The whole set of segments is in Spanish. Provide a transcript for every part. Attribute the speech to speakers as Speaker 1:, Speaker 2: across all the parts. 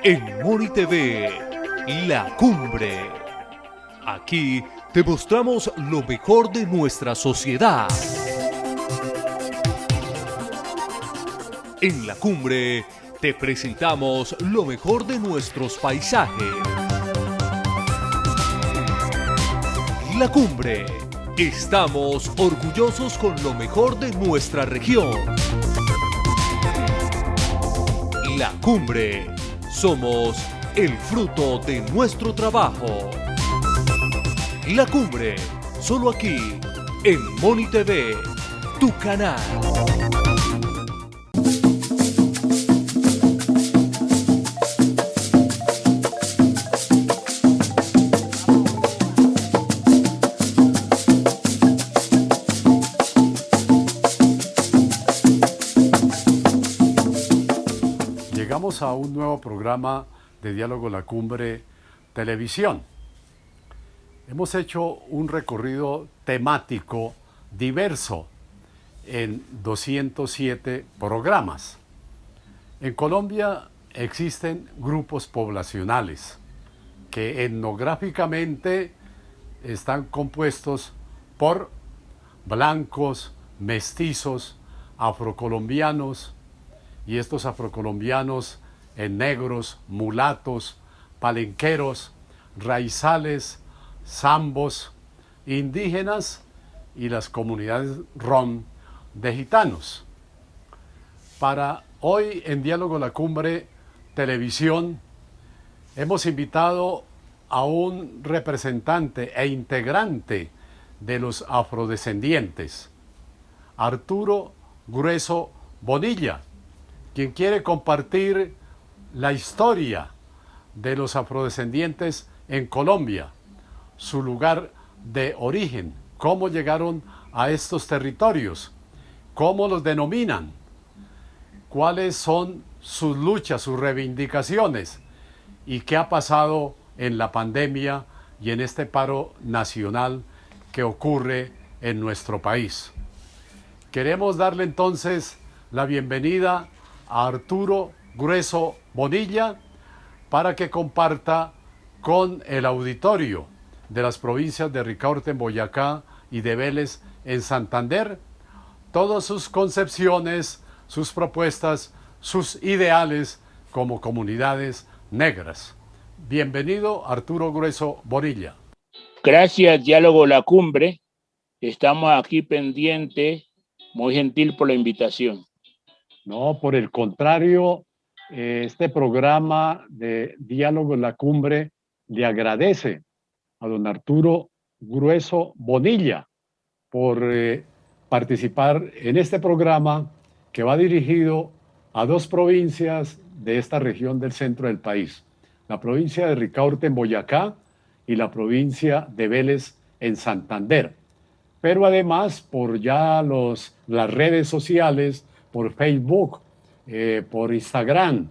Speaker 1: En Moni TV, La Cumbre. Aquí te mostramos lo mejor de nuestra sociedad. En La Cumbre te presentamos lo mejor de nuestros paisajes. La Cumbre. Estamos orgullosos con lo mejor de nuestra región. La Cumbre. Somos el fruto de nuestro trabajo. La Cumbre. Solo aquí, en Moni TV, tu canal.
Speaker 2: Llegamos a un nuevo programa de Diálogo La Cumbre Televisión. Hemos hecho un recorrido temático diverso en 207 programas. En Colombia existen grupos poblacionales que etnográficamente están compuestos por blancos, mestizos, afrocolombianos, y estos afrocolombianos en negros, mulatos, palenqueros, raizales, zambos, indígenas y las comunidades rom de gitanos. Para hoy en Diálogo La Cumbre Televisión hemos invitado a un representante e integrante de los afrodescendientes, Arturo Grueso Bonilla, quien quiere compartir la historia de los afrodescendientes en Colombia, su lugar de origen, cómo llegaron a estos territorios, cómo los denominan, cuáles son sus luchas, sus reivindicaciones y qué ha pasado en la pandemia y en este paro nacional que ocurre en nuestro país. Queremos darle entonces la bienvenida a Arturo Grueso Bonilla para que comparta con el auditorio de las provincias de Ricaurte en Boyacá y de Vélez en Santander todas sus concepciones, sus propuestas, sus ideales como comunidades negras. Bienvenido, Arturo Grueso Bonilla.
Speaker 3: Gracias, Diálogo La Cumbre. Estamos aquí pendientes, muy gentil por la invitación.
Speaker 2: No, por el contrario, este programa de Diálogo en la Cumbre le agradece a don Arturo Grueso Bonilla por participar en este programa que va dirigido a dos provincias de esta región del centro del país, la provincia de Ricaurte en Boyacá y la provincia de Vélez en Santander. Pero además por ya las redes sociales, por Facebook, por Instagram,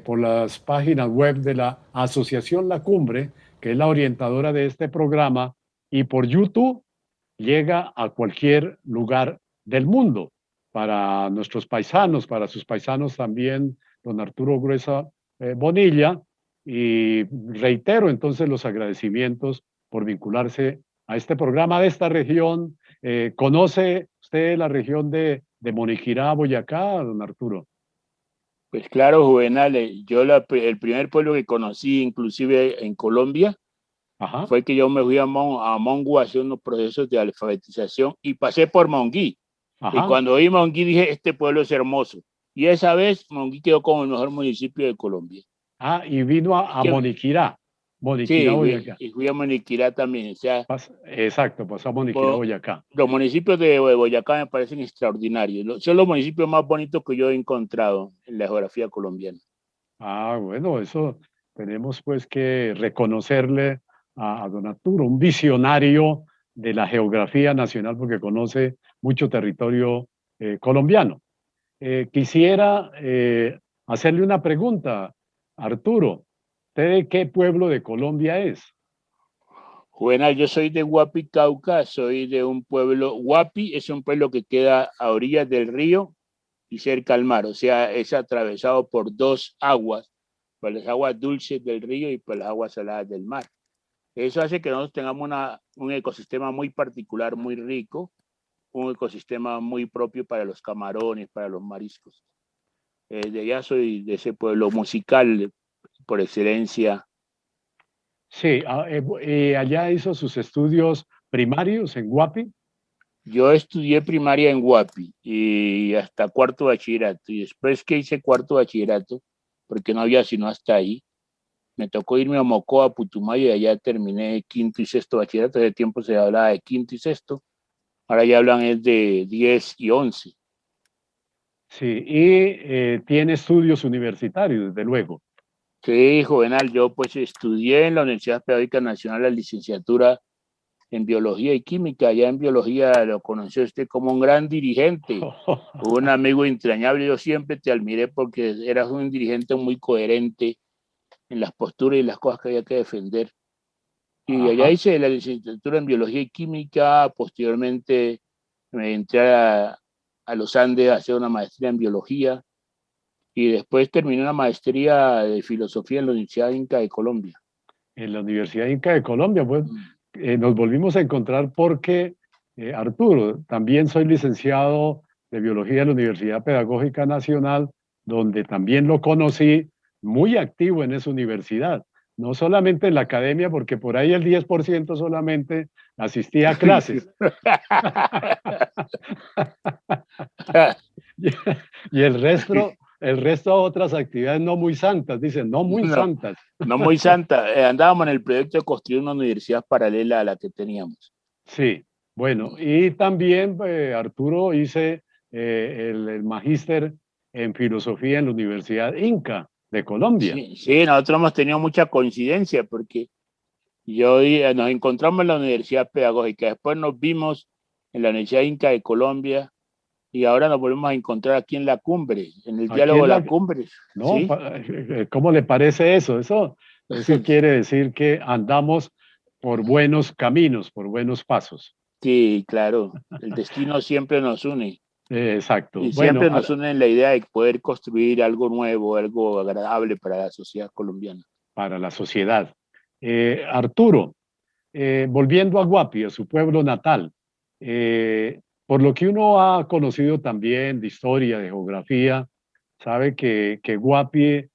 Speaker 2: por las páginas web de la Asociación La Cumbre, que es la orientadora de este programa, y por YouTube llega a cualquier lugar del mundo. Para nuestros paisanos, para sus paisanos también, don Arturo Gruesa Bonilla, y reitero entonces los agradecimientos por vincularse a este programa de esta región. ¿Conoce usted la región de Moniquirá, Boyacá, don Arturo?
Speaker 3: Pues claro, Juvenal, yo el primer pueblo que conocí, inclusive en Colombia,
Speaker 2: Ajá.
Speaker 3: fue que yo me fui a Mongo a hacer unos procesos de alfabetización y pasé por Monguí.
Speaker 2: Ajá.
Speaker 3: Y cuando vi Monguí dije, este pueblo es hermoso. Y esa vez Monguí quedó como el mejor municipio de Colombia.
Speaker 2: Ah, y vino a Moniquirá. Moniquirá,
Speaker 3: Sí,
Speaker 2: Boyacá.
Speaker 3: y fui a Moniquirá también. O sea,
Speaker 2: exacto, pasó a Moniquirá, Boyacá.
Speaker 3: Los municipios de Boyacá me parecen extraordinarios. Son los municipios más bonitos que yo he encontrado en la geografía colombiana.
Speaker 2: Ah, bueno, eso tenemos pues que reconocerle a don Arturo, un visionario de la geografía nacional porque conoce mucho territorio colombiano. Quisiera hacerle una pregunta, Arturo. ¿Usted de qué pueblo de Colombia es?
Speaker 3: Juvenal, yo soy de Guapi, Cauca, soy de un pueblo, Guapi es un pueblo que queda a orillas del río y cerca al mar, o sea, es atravesado por dos aguas, por las aguas dulces del río y por las aguas saladas del mar. Eso hace que nosotros tengamos un ecosistema muy particular, muy rico, un ecosistema muy propio para los camarones, para los mariscos. De allá soy de ese pueblo musical por excelencia.
Speaker 2: Sí, allá hizo sus estudios primarios en Guapi.
Speaker 3: Yo estudié primaria en Guapi y hasta cuarto bachillerato. Y después que hice cuarto bachillerato, porque no había sino hasta ahí, me tocó irme a Mocoa, Putumayo, y allá terminé quinto y sexto bachillerato. De tiempo se hablaba de quinto y sexto. Ahora ya hablan es de 10 y 11.
Speaker 2: Sí, y tiene estudios universitarios, desde luego.
Speaker 3: Sí, Juvenal, yo pues estudié en la Universidad Pedagógica Nacional la licenciatura en Biología y Química. Ya en Biología lo conoció usted como un gran dirigente, un amigo entrañable. Yo siempre te admiré porque eras un dirigente muy coherente en las posturas y las cosas que había que defender. Y allá
Speaker 2: Ajá.
Speaker 3: hice la licenciatura en Biología y Química. Posteriormente me entré a los Andes a hacer una maestría en Biología. Y después terminé una maestría de Filosofía en la Universidad Inca de Colombia.
Speaker 2: En la Universidad Inca de Colombia, pues nos volvimos a encontrar porque, Arturo, también soy licenciado de Biología en la Universidad Pedagógica Nacional, donde también lo conocí muy activo en esa universidad. No solamente en la academia, porque por ahí el 10% solamente asistía a clases. Y el resto a otras actividades no muy santas, dicen, no muy
Speaker 3: No,
Speaker 2: santas.
Speaker 3: no muy santa. Andábamos en el proyecto de construir una universidad paralela a la que teníamos.
Speaker 2: Sí, bueno, y también, Arturo, hice el magíster en filosofía en la Universidad Inca de Colombia.
Speaker 3: Sí, sí, nosotros hemos tenido mucha coincidencia porque nos encontramos en la Universidad Pedagógica, después nos vimos en la Universidad Inca de Colombia y ahora nos volvemos a encontrar aquí en la cumbre, en el
Speaker 2: Aquí
Speaker 3: diálogo
Speaker 2: en
Speaker 3: de la
Speaker 2: la,
Speaker 3: cumbre,
Speaker 2: ¿no?
Speaker 3: ¿sí?
Speaker 2: ¿Cómo le parece eso? Eso quiere decir que andamos por buenos caminos, por buenos pasos.
Speaker 3: Sí, claro, el destino siempre nos une
Speaker 2: Exacto.
Speaker 3: y
Speaker 2: Bueno,
Speaker 3: siempre nos une en la idea de poder construir algo nuevo, algo agradable para la sociedad colombiana.
Speaker 2: para la sociedad. Arturo, volviendo a Guapi, a su pueblo natal, por lo que uno ha conocido también de historia, de geografía, sabe que Guapi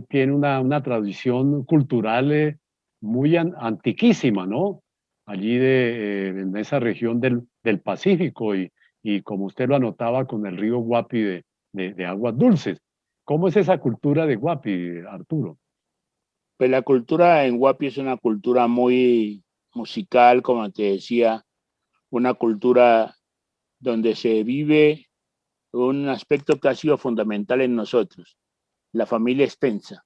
Speaker 2: tiene una tradición cultural muy antiquísima, ¿no? Allí en esa región del Pacífico y como usted lo anotaba con el río Guapi de aguas dulces. ¿Cómo es esa cultura de Guapi, Arturo?
Speaker 3: Pues la cultura en Guapi es una cultura muy musical, como te decía, una cultura donde se vive un aspecto que ha sido fundamental en nosotros, la familia extensa.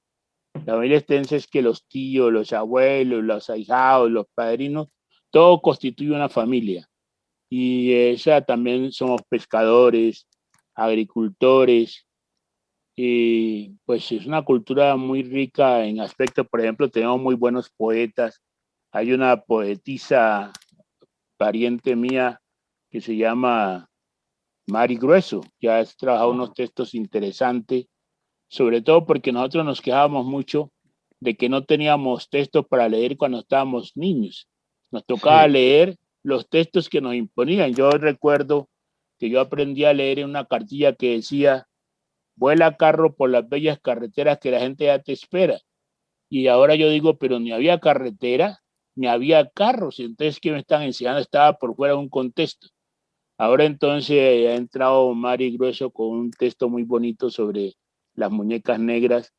Speaker 3: La familia extensa es que los tíos, los abuelos, los ahijados, los padrinos, todo constituye una familia. Y esa también somos pescadores, agricultores, y pues es una cultura muy rica en aspectos, por ejemplo, tenemos muy buenos poetas. Hay una poetisa pariente mía que se llama Mari Grueso, que ha trabajado unos textos interesantes, sobre todo porque nosotros nos quejábamos mucho de que no teníamos textos para leer cuando estábamos niños. Nos tocaba
Speaker 2: Sí.
Speaker 3: leer los textos que nos imponían. Yo recuerdo que yo aprendí a leer en una cartilla que decía: vuela carro por las bellas carreteras que la gente ya te espera. Y ahora yo digo, pero ni había carretera, ni había carros. Entonces, ¿qué me están enseñando? Estaba por fuera de un contexto. Ahora entonces ha entrado Mari Grueso con un texto muy bonito sobre las muñecas negras,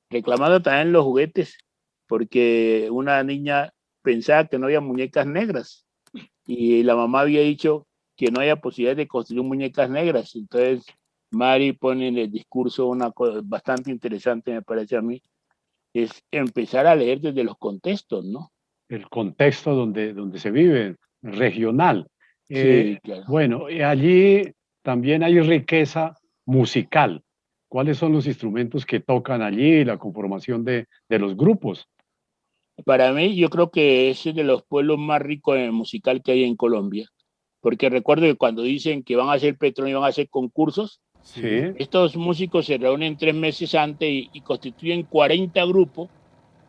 Speaker 3: reclamando también los juguetes, porque una niña pensaba que no había muñecas negras y la mamá había dicho que no había posibilidad de construir muñecas negras. Entonces Mari pone en el discurso una cosa bastante interesante, me parece a mí, es empezar a leer desde los contextos, ¿no?
Speaker 2: El contexto donde se vive, regional.
Speaker 3: Sí, claro.
Speaker 2: Bueno, allí también hay riqueza musical. ¿Cuáles son los instrumentos que tocan allí, la conformación de los grupos?
Speaker 3: Para mí, yo creo que es de los pueblos más ricos en musical que hay en Colombia, porque recuerdo que cuando dicen que van a hacer petróleo y van a hacer concursos,
Speaker 2: Sí.
Speaker 3: Estos músicos se reúnen 3 meses antes y constituyen 40 grupos.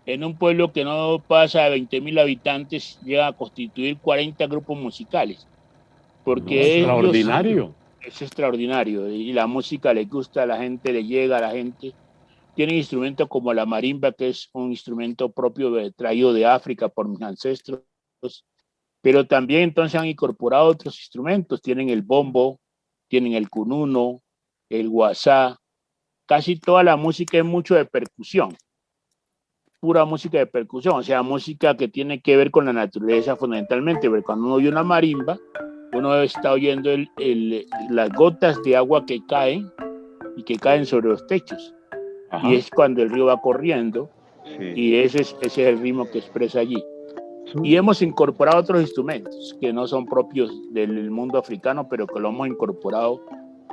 Speaker 3: En un pueblo que no pasa de 20.000 habitantes, llega a constituir 40 grupos musicales,
Speaker 2: No,
Speaker 3: porque ellos,
Speaker 2: extraordinario.
Speaker 3: es extraordinario, y la música les gusta a la gente, le llega a la gente. Tienen instrumentos como la marimba, que es un instrumento propio traído de África por mis ancestros, pero también entonces han incorporado otros instrumentos. Tienen el bombo, tienen el cununo, el guasá. Casi toda la música es mucho de percusión, pura música de percusión, o sea, música que tiene que ver con la naturaleza fundamentalmente, porque cuando uno oye una marimba, uno está oyendo las gotas de agua que caen y que caen sobre los techos. Y
Speaker 2: Ajá.
Speaker 3: es cuando el río va corriendo
Speaker 2: Sí.
Speaker 3: y ese es el ritmo que expresa allí. Y
Speaker 2: Su-
Speaker 3: hemos incorporado otros instrumentos que no son propios del mundo africano, pero que lo hemos incorporado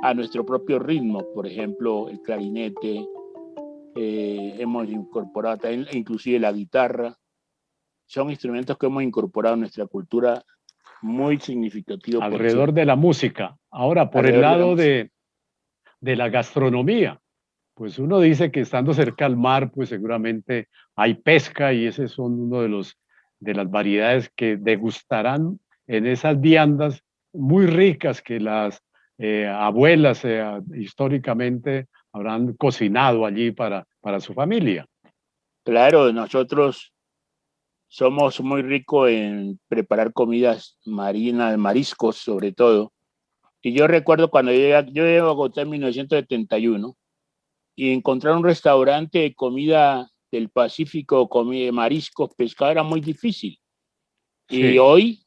Speaker 3: a nuestro propio ritmo. Por ejemplo, el clarinete, hemos incorporado también, inclusive la guitarra. Son instrumentos que hemos incorporado en nuestra cultura muy significativo por ser
Speaker 2: Alrededor de la música. Ahora, por el
Speaker 3: alrededor de la
Speaker 2: lado
Speaker 3: música.
Speaker 2: de la gastronomía, pues uno dice que estando cerca al mar, pues seguramente hay pesca y ese son uno de los de las variedades que degustarán en esas viandas muy ricas que las abuelas históricamente habrán cocinado allí para su familia.
Speaker 3: Claro, nosotros somos muy ricos en preparar comidas marinas, mariscos sobre todo. Y yo recuerdo cuando yo llegué a Bogotá en 1971 y encontrar un restaurante de comida del Pacífico, comida de mariscos, pescado, era muy difícil. Y
Speaker 2: Sí,
Speaker 3: hoy,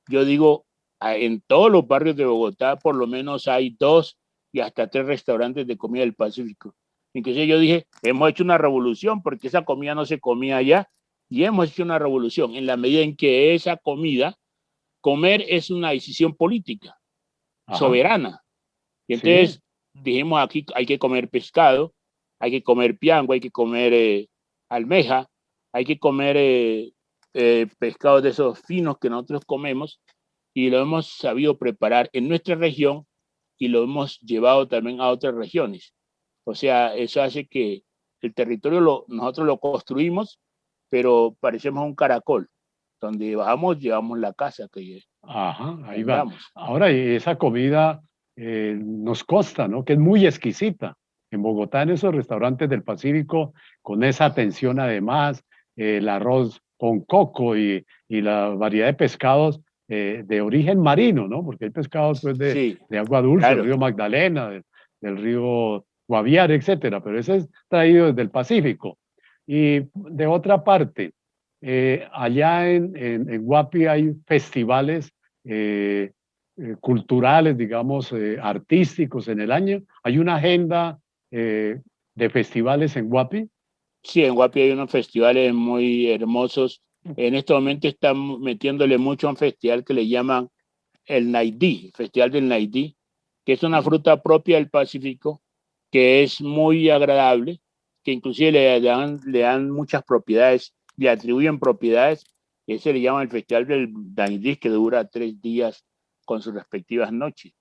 Speaker 3: yo digo, en todos los barrios de Bogotá por lo menos hay 2 y hasta 3 restaurantes de comida del Pacífico. Inclusive yo dije, hemos hecho una revolución porque esa comida no se comía allá y hemos hecho una revolución en la medida en que esa comida, comer es una decisión política,
Speaker 2: ajá,
Speaker 3: soberana. Y
Speaker 2: sí,
Speaker 3: entonces dijimos aquí hay que comer pescado, hay que comer piango, hay que comer almeja, hay que comer pescados de esos finos que nosotros comemos y lo hemos sabido preparar en nuestra región y lo hemos llevado también a otras regiones. O sea, eso hace que el territorio nosotros lo construimos, pero parecemos un caracol. Donde bajamos, llevamos la casa que
Speaker 2: ajá, ahí va.
Speaker 3: tengamos.
Speaker 2: Ahora, y esa comida nos consta, ¿no? Que es muy exquisita. En Bogotá, en esos restaurantes del Pacífico, con esa atención además, el arroz con coco y la variedad de pescados de origen marino, ¿no? Porque hay pescados pues
Speaker 3: Sí,
Speaker 2: de agua dulce, el
Speaker 3: claro.
Speaker 2: río Magdalena, del río Guaviare, etcétera, pero ese es traído desde el Pacífico. Y de otra parte, allá en Guapi hay festivales eh, culturales, digamos, artísticos en el año. Hay una agenda de festivales en Guapi.
Speaker 3: Sí, en Guapi hay unos festivales muy hermosos. En este momento están metiéndole mucho a un festival que le llaman el Naidí, Festival del Naidí, que es una fruta propia del Pacífico, que es muy agradable, que inclusive le dan muchas propiedades, le atribuyen propiedades, y ese le llaman el Festival del Naidí, que dura 3 días con sus respectivas noches.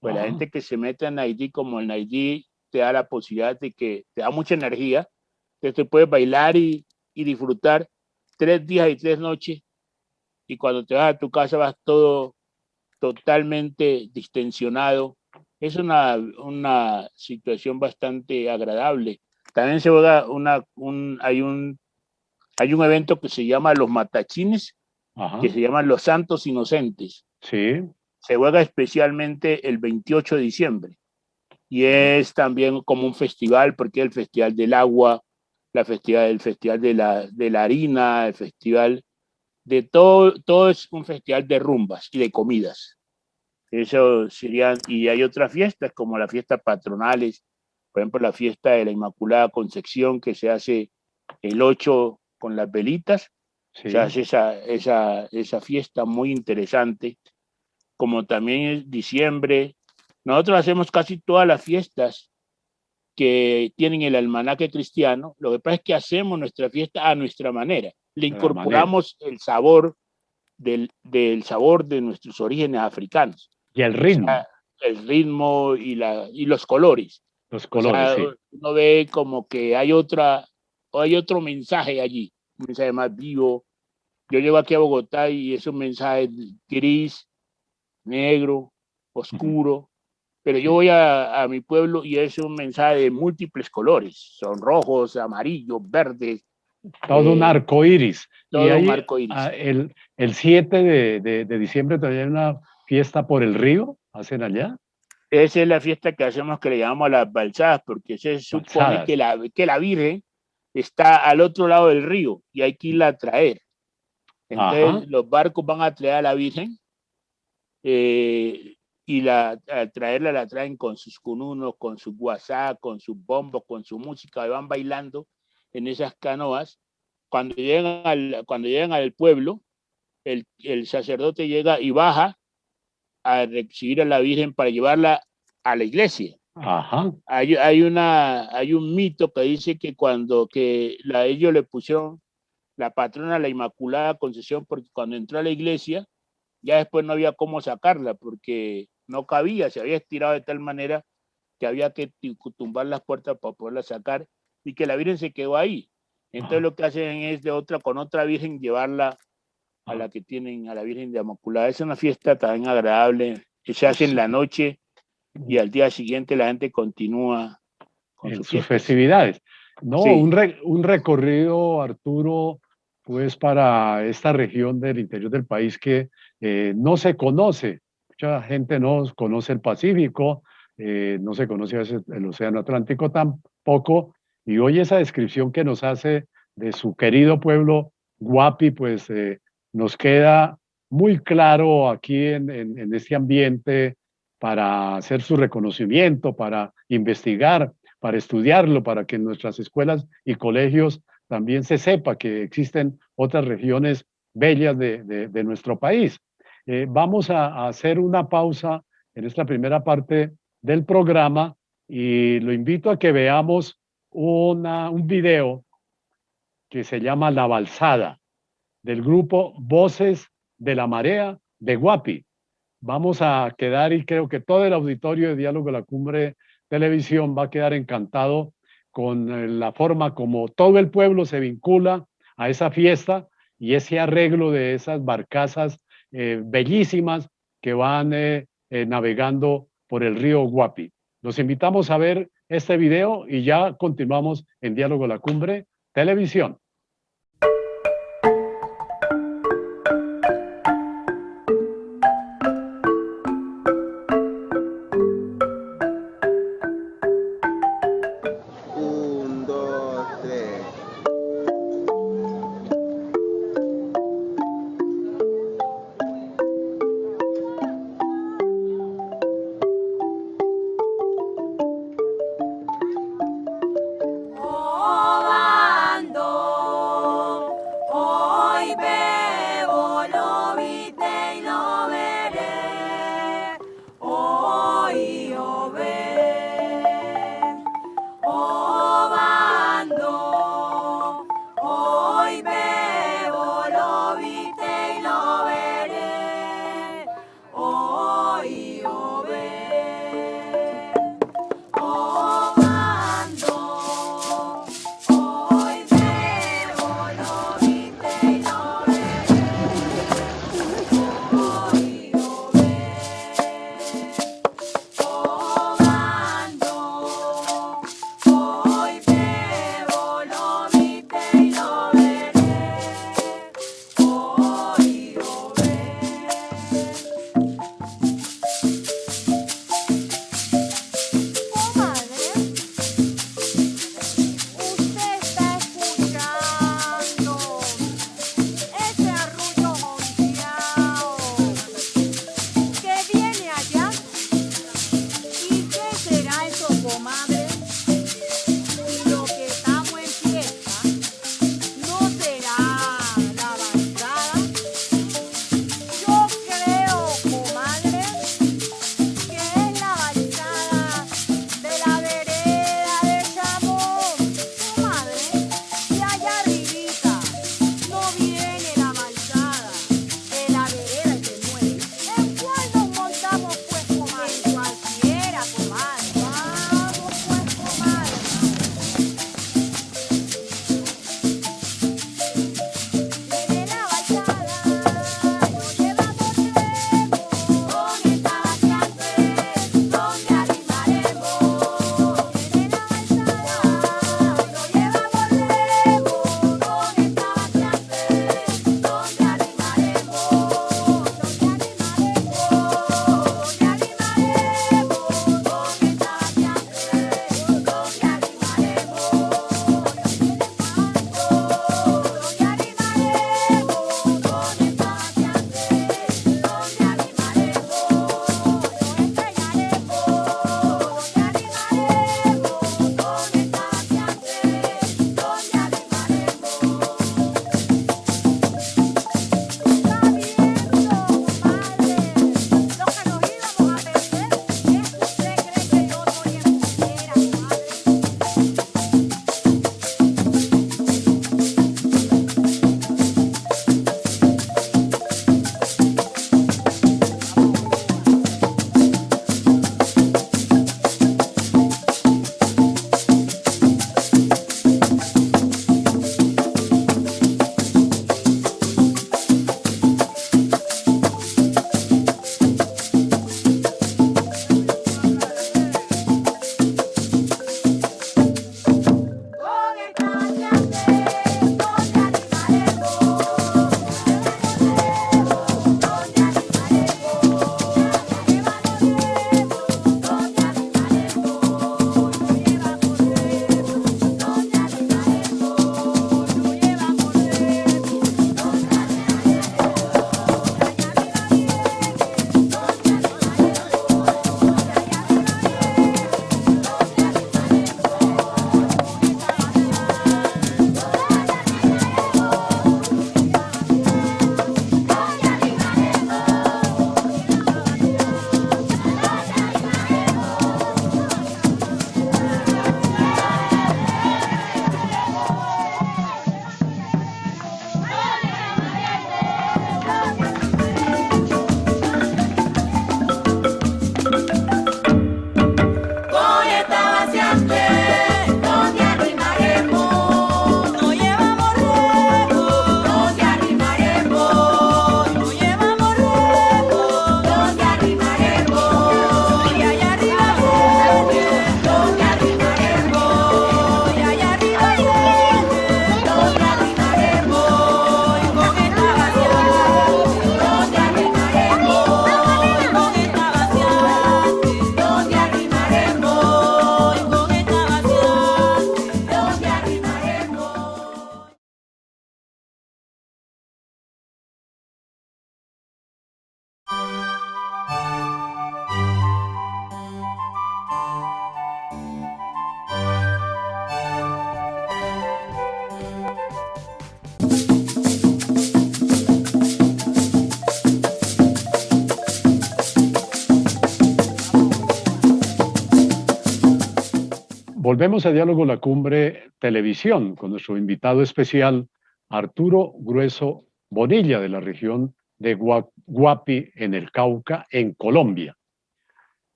Speaker 3: Pues la
Speaker 2: Ajá,
Speaker 3: gente que se mete en Naidí, como el Naidí te da la posibilidad de que te da mucha energía, que te puedes bailar y disfrutar 3 días y 3 noches, y cuando te vas a tu casa vas todo totalmente distensionado. Es una situación bastante agradable. También se juega hay un evento que se llama Los Matachines, que
Speaker 2: ajá,
Speaker 3: se llaman Los Santos Inocentes.
Speaker 2: sí.
Speaker 3: Se juega especialmente el 28 de diciembre y es también como un festival, porque es el Festival del Agua, el Festival de la Harina, el Festival de todo, todo es un festival de rumbas y de comidas. Eso serían, y hay otras fiestas como las fiestas patronales, por ejemplo la fiesta de la Inmaculada Concepción que se hace el 8 con las velitas, se
Speaker 2: Sí,
Speaker 3: hace esa fiesta muy interesante, como también es diciembre. Nosotros hacemos casi todas las fiestas que tienen el almanaque cristiano, lo que pasa es que hacemos nuestra fiesta a nuestra manera, le
Speaker 2: de la manera.
Speaker 3: incorporamos el sabor del sabor de nuestros orígenes africanos.
Speaker 2: Y el
Speaker 3: O sea,
Speaker 2: ritmo.
Speaker 3: el ritmo y los colores.
Speaker 2: Los
Speaker 3: O sea,
Speaker 2: colores, sí.
Speaker 3: uno ve como que hay otro mensaje allí, un mensaje más vivo. Yo llego aquí a Bogotá y es un mensaje gris, negro, oscuro, pero yo voy a mi pueblo y es un mensaje de múltiples colores, son rojos, amarillos, verdes,
Speaker 2: Todo un arco iris. Y
Speaker 3: todo un
Speaker 2: ahí
Speaker 3: arco iris.
Speaker 2: el 7 de diciembre también hay una fiesta por el río, hacen allá,
Speaker 3: Esa es la fiesta que hacemos que le llamamos las balsadas, porque se supone
Speaker 2: balsadas.
Speaker 3: que la Virgen está al otro lado del río y hay que irla a traer.
Speaker 2: Ajá.
Speaker 3: Entonces los barcos van a traer a la Virgen y al traerla la traen con sus cununos, con sus guasá, con sus bombos, con su música, y van bailando en esas canoas. Cuando llegan al pueblo, el sacerdote llega y baja a recibir a la Virgen para llevarla a la iglesia.
Speaker 2: Ajá.
Speaker 3: Hay un mito que dice que ellos le pusieron la patrona, la Inmaculada Concepción, porque cuando entró a la iglesia, ya después no había cómo sacarla, porque no cabía, se había estirado de tal manera que había que tumbar las puertas para poderla sacar, y que la Virgen se quedó ahí. Entonces lo que hacen es con otra Virgen llevarla a la que tienen, a la Virgen de Inmaculada. Es una fiesta tan agradable, que se hace en la noche y al día siguiente la gente continúa con
Speaker 2: En
Speaker 3: sus
Speaker 2: sus
Speaker 3: fiestas.
Speaker 2: festividades. No,
Speaker 3: Sí,
Speaker 2: un recorrido, Arturo, pues para esta región del interior del país que no se conoce. Mucha gente no conoce el Pacífico, no se conoce a veces el Océano Atlántico tampoco. Y hoy esa descripción que nos hace de su querido pueblo Guapi, pues nos queda muy claro aquí en este ambiente para hacer su reconocimiento, para investigar, para estudiarlo, para que en nuestras escuelas y colegios también se sepa que existen otras regiones bellas de nuestro país. Vamos a hacer una pausa en esta primera parte del programa y lo invito a que veamos un video que se llama La Balsada del grupo Voces de la Marea de Guapi. Vamos a quedar y creo que todo el auditorio de Diálogo de la Cumbre Televisión va a quedar encantado con la forma como todo el pueblo se vincula a esa fiesta y ese arreglo de esas barcazas bellísimas que van navegando por el río Guapi. Los invitamos a ver este video y ya continuamos en Diálogo de la Cumbre Televisión.
Speaker 4: Un, dos, tres.
Speaker 5: Obando
Speaker 2: volvemos a Diálogo La Cumbre Televisión con nuestro invitado especial, Arturo Grueso Bonilla, de la región de Guapi, en el Cauca, en Colombia.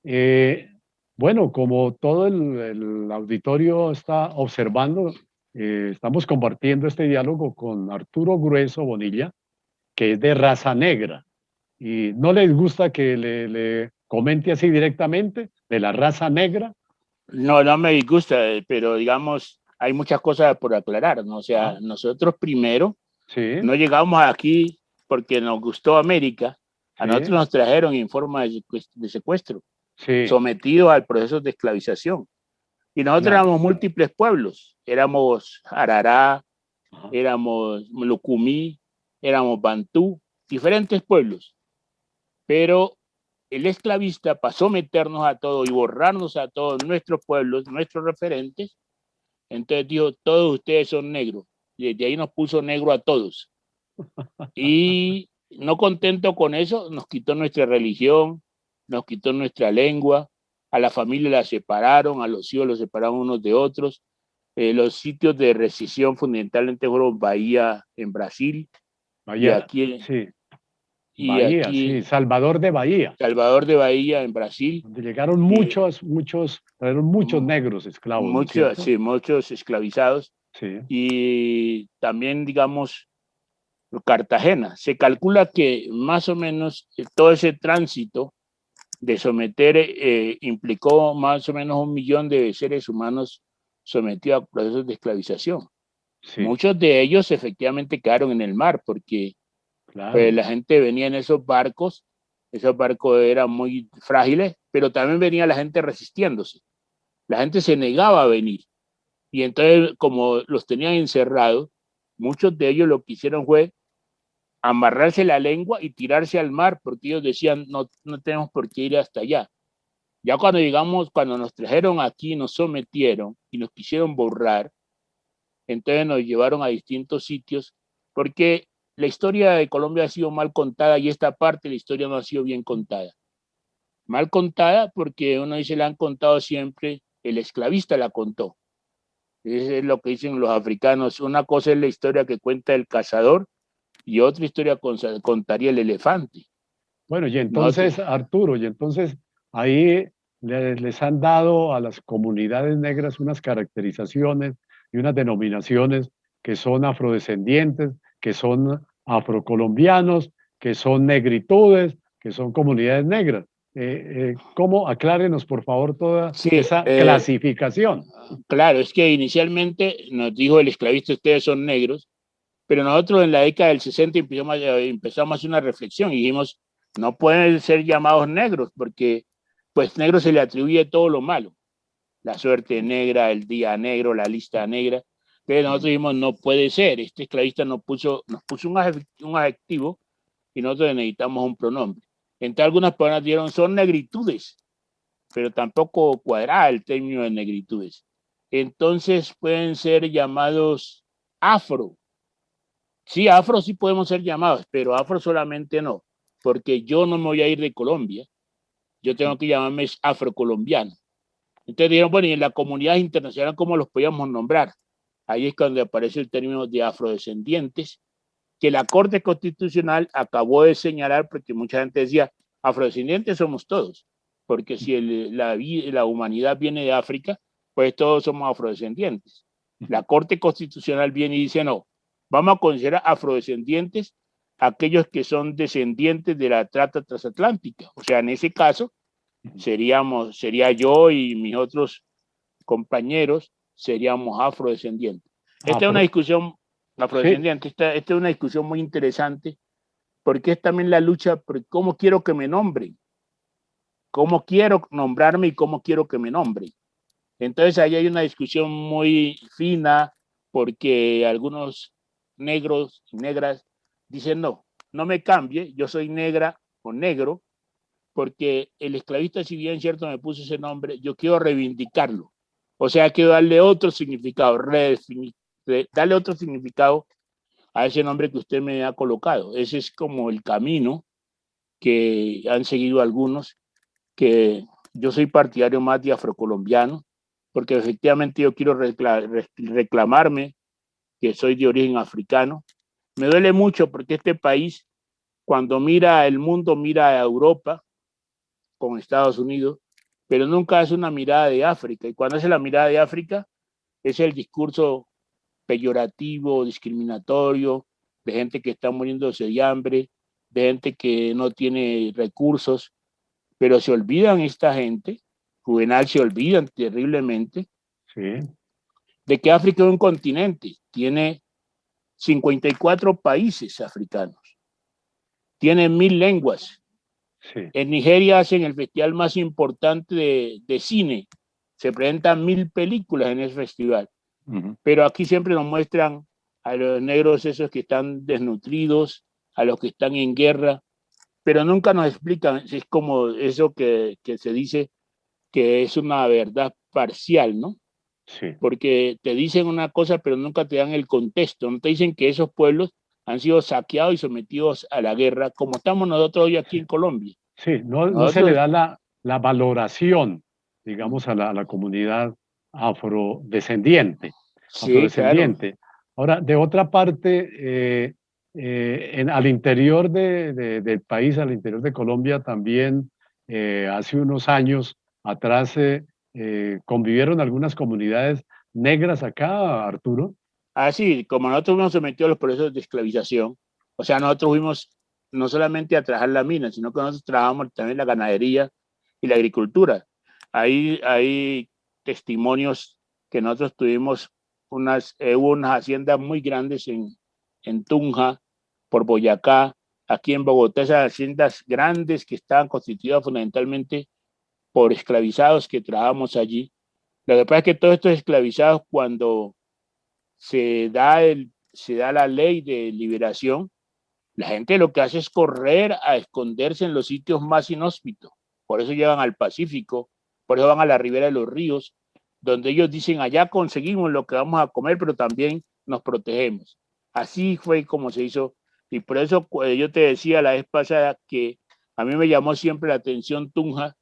Speaker 2: Bueno, como todo el auditorio está observando, estamos compartiendo este diálogo con Arturo Grueso Bonilla, que es de raza negra. ¿Y no les gusta que le comente así directamente de la raza negra?
Speaker 3: No, no me disgusta, pero digamos, hay muchas cosas por aclarar, ¿no? O sea,
Speaker 2: Ajá.
Speaker 3: nosotros primero
Speaker 2: Sí,
Speaker 3: no llegamos aquí porque nos gustó América, a nosotros
Speaker 2: sí,
Speaker 3: nos trajeron en forma de secuestro,
Speaker 2: sí,
Speaker 3: sometidos al proceso de esclavización. Y nosotros
Speaker 2: claro.
Speaker 3: éramos múltiples pueblos, éramos Arará,
Speaker 2: Ajá.
Speaker 3: éramos Lucumí, éramos Bantú, diferentes pueblos, pero el esclavista pasó a meternos a todos y borrarnos a todos nuestros pueblos, nuestros referentes. Entonces dijo, todos ustedes son negros. Y desde ahí nos puso negro a todos. Y no contento con eso, nos quitó nuestra religión, nos quitó nuestra lengua, a la familia la separaron, a los hijos los separaron unos de otros. Los sitios de rescisión fundamentalmente fueron Bahía en Brasil y
Speaker 2: Bahía,
Speaker 3: aquí,
Speaker 2: sí,
Speaker 3: y
Speaker 2: Bahía, sí,
Speaker 3: aquí
Speaker 2: Salvador de Bahía,
Speaker 3: Salvador de Bahía en Brasil.
Speaker 2: donde llegaron
Speaker 3: Y,
Speaker 2: trajeron muchos negros esclavos, ¿no es
Speaker 3: muchos,
Speaker 2: cierto?
Speaker 3: sí, muchos esclavizados
Speaker 2: Sí,
Speaker 3: y también, digamos, Cartagena. Se calcula que más o menos todo ese tránsito de someter implicó más o menos 1 millón de seres humanos sometidos a procesos de esclavización.
Speaker 2: sí,
Speaker 3: Muchos de ellos efectivamente quedaron en el mar porque
Speaker 2: claro.
Speaker 3: la gente venía en esos barcos eran muy frágiles, pero también venía la gente resistiéndose. La gente se negaba a venir. Y entonces, como los tenían encerrados, muchos de ellos lo que hicieron fue amarrarse la lengua y tirarse al mar, porque ellos decían, no, no tenemos por qué ir hasta allá. Ya cuando llegamos, cuando nos trajeron aquí, nos sometieron y nos quisieron borrar, entonces nos llevaron a distintos sitios, porque la historia de Colombia ha sido mal contada y esta parte de la historia no ha sido bien contada. Mal contada porque uno dice, la han contado siempre, el esclavista la contó. Eso es lo que dicen los africanos. Una cosa es la historia que cuenta el cazador y otra historia contaría el elefante.
Speaker 2: Bueno, y
Speaker 3: Nosotros,
Speaker 2: entonces, Arturo, y entonces ahí les han dado a las comunidades negras unas caracterizaciones y unas denominaciones que son afrodescendientes, que son afrocolombianos, que son negritudes, que son comunidades negras. ¿Cómo? Aclárenos, por favor, toda
Speaker 3: sí,
Speaker 2: esa clasificación.
Speaker 3: claro, es que inicialmente nos dijo el esclavista, ustedes son negros, pero nosotros en la década del 60 empezamos a hacer una reflexión y dijimos, no pueden ser llamados negros porque pues negro se le atribuye todo lo malo, la suerte negra, el día negro, la lista negra. Entonces nosotros dijimos, no puede ser, este esclavista nos puso un adjetivo y nosotros necesitamos un pronombre. Entonces algunas personas dijeron, son negritudes, pero tampoco cuadrada el término de negritudes. Entonces pueden ser llamados afro. Sí, afro sí podemos ser llamados, pero afro solamente no, porque yo no me voy a ir de Colombia, yo tengo que llamarme afrocolombiano. Entonces dijeron, bueno, y en la comunidad internacional, ¿cómo los podíamos nombrar? Ahí es cuando aparece el término de afrodescendientes, que la Corte Constitucional acabó de señalar, porque mucha gente decía, afrodescendientes somos todos, porque si la humanidad viene de África, pues todos somos afrodescendientes. La Corte Constitucional viene y dice, no, vamos a considerar afrodescendientes aquellos que son descendientes de la trata transatlántica. O sea, en ese caso, sería yo y mis otros compañeros, seríamos afrodescendientes. Esta es una
Speaker 2: Afro,
Speaker 3: discusión
Speaker 2: sí,
Speaker 3: afrodescendiente, esta es una discusión muy interesante porque es también la lucha por cómo quiero que me nombren, cómo quiero nombrarme y cómo quiero que me nombren. Entonces ahí hay una discusión muy fina porque algunos negros y negras dicen no, no me cambie, yo soy negra o negro, porque el esclavista, si bien cierto me puso ese nombre, yo quiero reivindicarlo. O sea, quiero darle otro significado, darle otro significado a ese nombre que usted me ha colocado. Ese es como el camino que han seguido algunos, que yo soy partidario más de afrocolombiano, porque efectivamente yo quiero reclamarme que soy de origen africano. Me duele mucho porque este país, cuando mira el mundo, mira a Europa con Estados Unidos, pero nunca hace una mirada de África. Y cuando hace la mirada de África, es el discurso peyorativo, discriminatorio, de gente que está muriéndose de hambre, de gente que no tiene recursos, pero se olvidan esta gente, Juvenal se olvidan terriblemente,
Speaker 2: Sí,
Speaker 3: de que África es un continente, tiene 54 países africanos, tiene 1000 lenguas.
Speaker 2: sí.
Speaker 3: En Nigeria hacen el festival más importante de cine, se presentan 1000 películas en ese festival,
Speaker 2: Ujú.
Speaker 3: pero aquí siempre nos muestran a los negros esos que están desnutridos, a los que están en guerra, pero nunca nos explican, es como eso que se dice que es una verdad parcial, ¿no?
Speaker 2: Sí,
Speaker 3: Porque te dicen una cosa, pero nunca te dan el contexto, no te dicen que esos pueblos han sido saqueados y sometidos a la guerra, como estamos nosotros hoy aquí
Speaker 2: sí.
Speaker 3: en Colombia.
Speaker 2: Sí, no se le
Speaker 3: Nosotros,
Speaker 2: da la valoración, digamos, a la comunidad afrodescendiente,
Speaker 3: sí, claro,
Speaker 2: afrodescendiente. Ahora, de otra parte, al interior del país, al interior de Colombia, también hace unos años atrás convivieron algunas comunidades negras acá, Arturo.
Speaker 3: así como nosotros fuimos sometidos a los procesos de esclavización, o sea, nosotros fuimos no solamente a trabajar la mina, sino que nosotros trabajamos también la ganadería y la agricultura. Hay testimonios que nosotros tuvimos hubo unas haciendas muy grandes en Tunja, por Boyacá, aquí en Bogotá, esas haciendas grandes que estaban constituidas fundamentalmente por esclavizados que trabajamos allí. Lo que pasa es que todos estos esclavizados, cuando se da la ley de liberación, la gente lo que hace es correr a esconderse en los sitios más inhóspitos. Por eso llegan al Pacífico, por eso van a la ribera de los ríos, donde ellos dicen, allá conseguimos lo que vamos a comer, pero también nos protegemos. Así fue como se hizo. Y por eso yo te decía la vez pasada que a mí me llamó siempre la atención Tunja,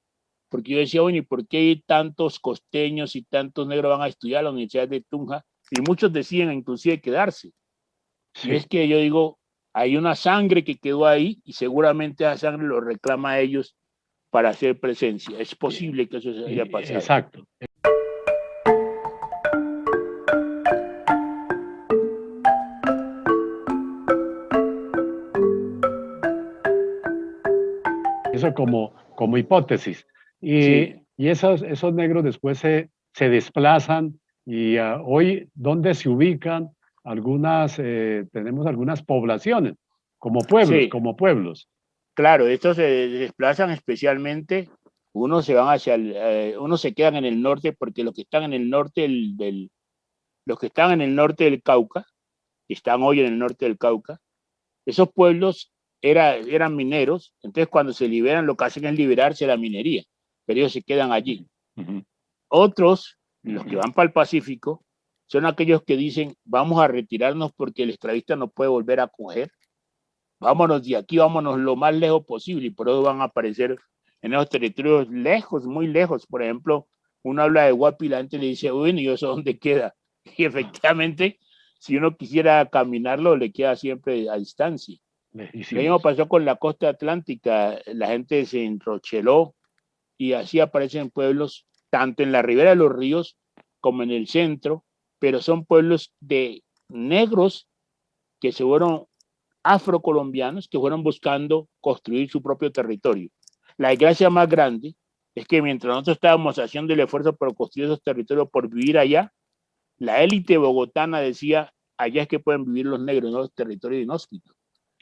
Speaker 3: porque yo decía, bueno, ¿y por qué tantos costeños y tantos negros van a estudiar a la Universidad de Tunja? Y muchos deciden inclusive quedarse. Y es
Speaker 2: Sí.
Speaker 3: que yo digo, hay una sangre que quedó ahí y seguramente esa sangre lo reclama a ellos para hacer presencia. Es posible que eso se haya pasado.
Speaker 2: Exacto. Eso como hipótesis.
Speaker 3: Sí,
Speaker 2: Y esos negros después se desplazan y hoy, ¿dónde se ubican? Tenemos algunas poblaciones,
Speaker 3: sí,
Speaker 2: como pueblos.
Speaker 3: claro, estos se desplazan especialmente, unos se quedan en el norte porque los que están en el norte los que están en el norte del Cauca, que están hoy en el norte del Cauca, esos pueblos eran mineros, entonces cuando se liberan lo que hacen es liberarse de la minería, pero ellos se quedan allí.
Speaker 2: Ujú,
Speaker 3: Otros, los que
Speaker 2: ujú.
Speaker 3: van para el Pacífico, son aquellos que dicen, vamos a retirarnos porque el esclavista no puede volver a coger, vámonos de aquí, vámonos lo más lejos posible, y por eso van a aparecer en esos territorios lejos, muy lejos. Por ejemplo, uno habla de Guapi y la gente le dice, bueno, ¿y eso dónde queda? Y efectivamente, si uno quisiera caminarlo, le queda siempre a distancia. Lo mismo
Speaker 2: Lejísimos.
Speaker 3: pasó con la costa atlántica, la gente se enrocheló y así aparecen pueblos tanto en la ribera de los ríos como en el centro, pero son pueblos de negros que se fueron afrocolombianos que fueron buscando construir su propio territorio. La desgracia más grande es que mientras nosotros estábamos haciendo el esfuerzo por construir esos territorios, por vivir allá, la élite bogotana decía, allá es que pueden vivir los negros, no los territorios inhóspitos.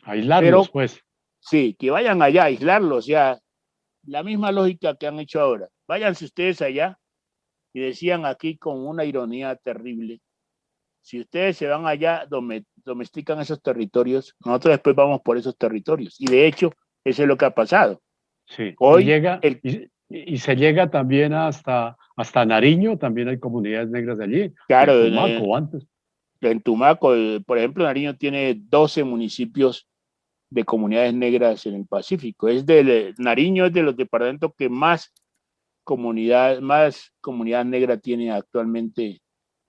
Speaker 2: Aislarlos,
Speaker 3: Pero
Speaker 2: pues.
Speaker 3: sí, que vayan allá, aislarlos, ya, la misma lógica que han hecho ahora. Váyanse ustedes allá y decían aquí con una ironía terrible, si ustedes se van allá, domestican esos territorios, nosotros después vamos por esos territorios. Y de hecho, eso es lo que ha pasado.
Speaker 2: Sí.
Speaker 3: Hoy, el,
Speaker 2: Y se llega también hasta Nariño, también hay comunidades negras de allí, o
Speaker 3: claro,
Speaker 2: Tumaco antes.
Speaker 3: en Tumaco, por ejemplo, Nariño tiene 12 municipios de comunidades negras en el Pacífico. Nariño es de los departamentos que más más comunidad negra tiene actualmente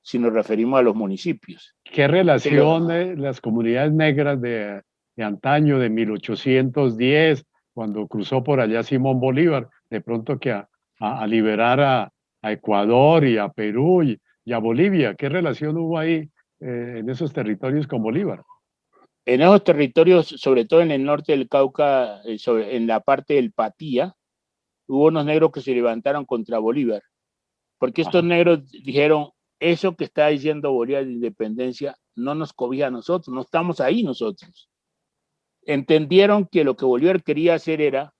Speaker 3: si nos referimos a los municipios.
Speaker 2: ¿Qué relación las comunidades negras de antaño, de 1810, cuando cruzó por allá Simón Bolívar, de pronto que a liberar a Ecuador y a Perú y a Bolivia? ¿Qué relación hubo ahí en esos territorios con Bolívar?
Speaker 3: En esos territorios, sobre todo en el norte del Cauca, en la parte del Patía, hubo unos negros que se levantaron contra Bolívar, porque estos negros dijeron, eso que está diciendo Bolívar de independencia no nos cobija a nosotros, no estamos ahí nosotros. Entendieron que lo que Bolívar quería hacer era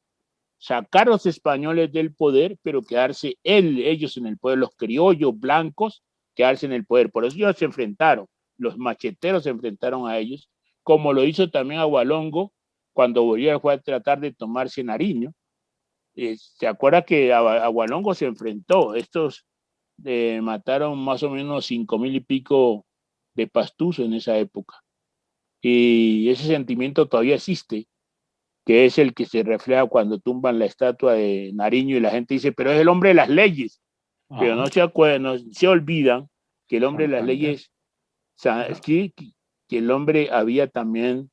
Speaker 3: sacar a los españoles del poder, pero quedarse ellos en el poder, los criollos blancos, quedarse en el poder. Por eso ellos se enfrentaron, los macheteros se enfrentaron a ellos, como lo hizo también Agualongo cuando Bolívar fue a tratar de tomarse Nariño. ¿Se acuerda que Agualongo se enfrentó? Estos mataron más o menos 5,000 y pico de pastusos en esa época. Y ese sentimiento todavía existe, que es el que se refleja cuando tumban la estatua de Nariño y la gente dice, pero es el hombre de las leyes. Pero no se olvidan que el hombre de las leyes, que el hombre había también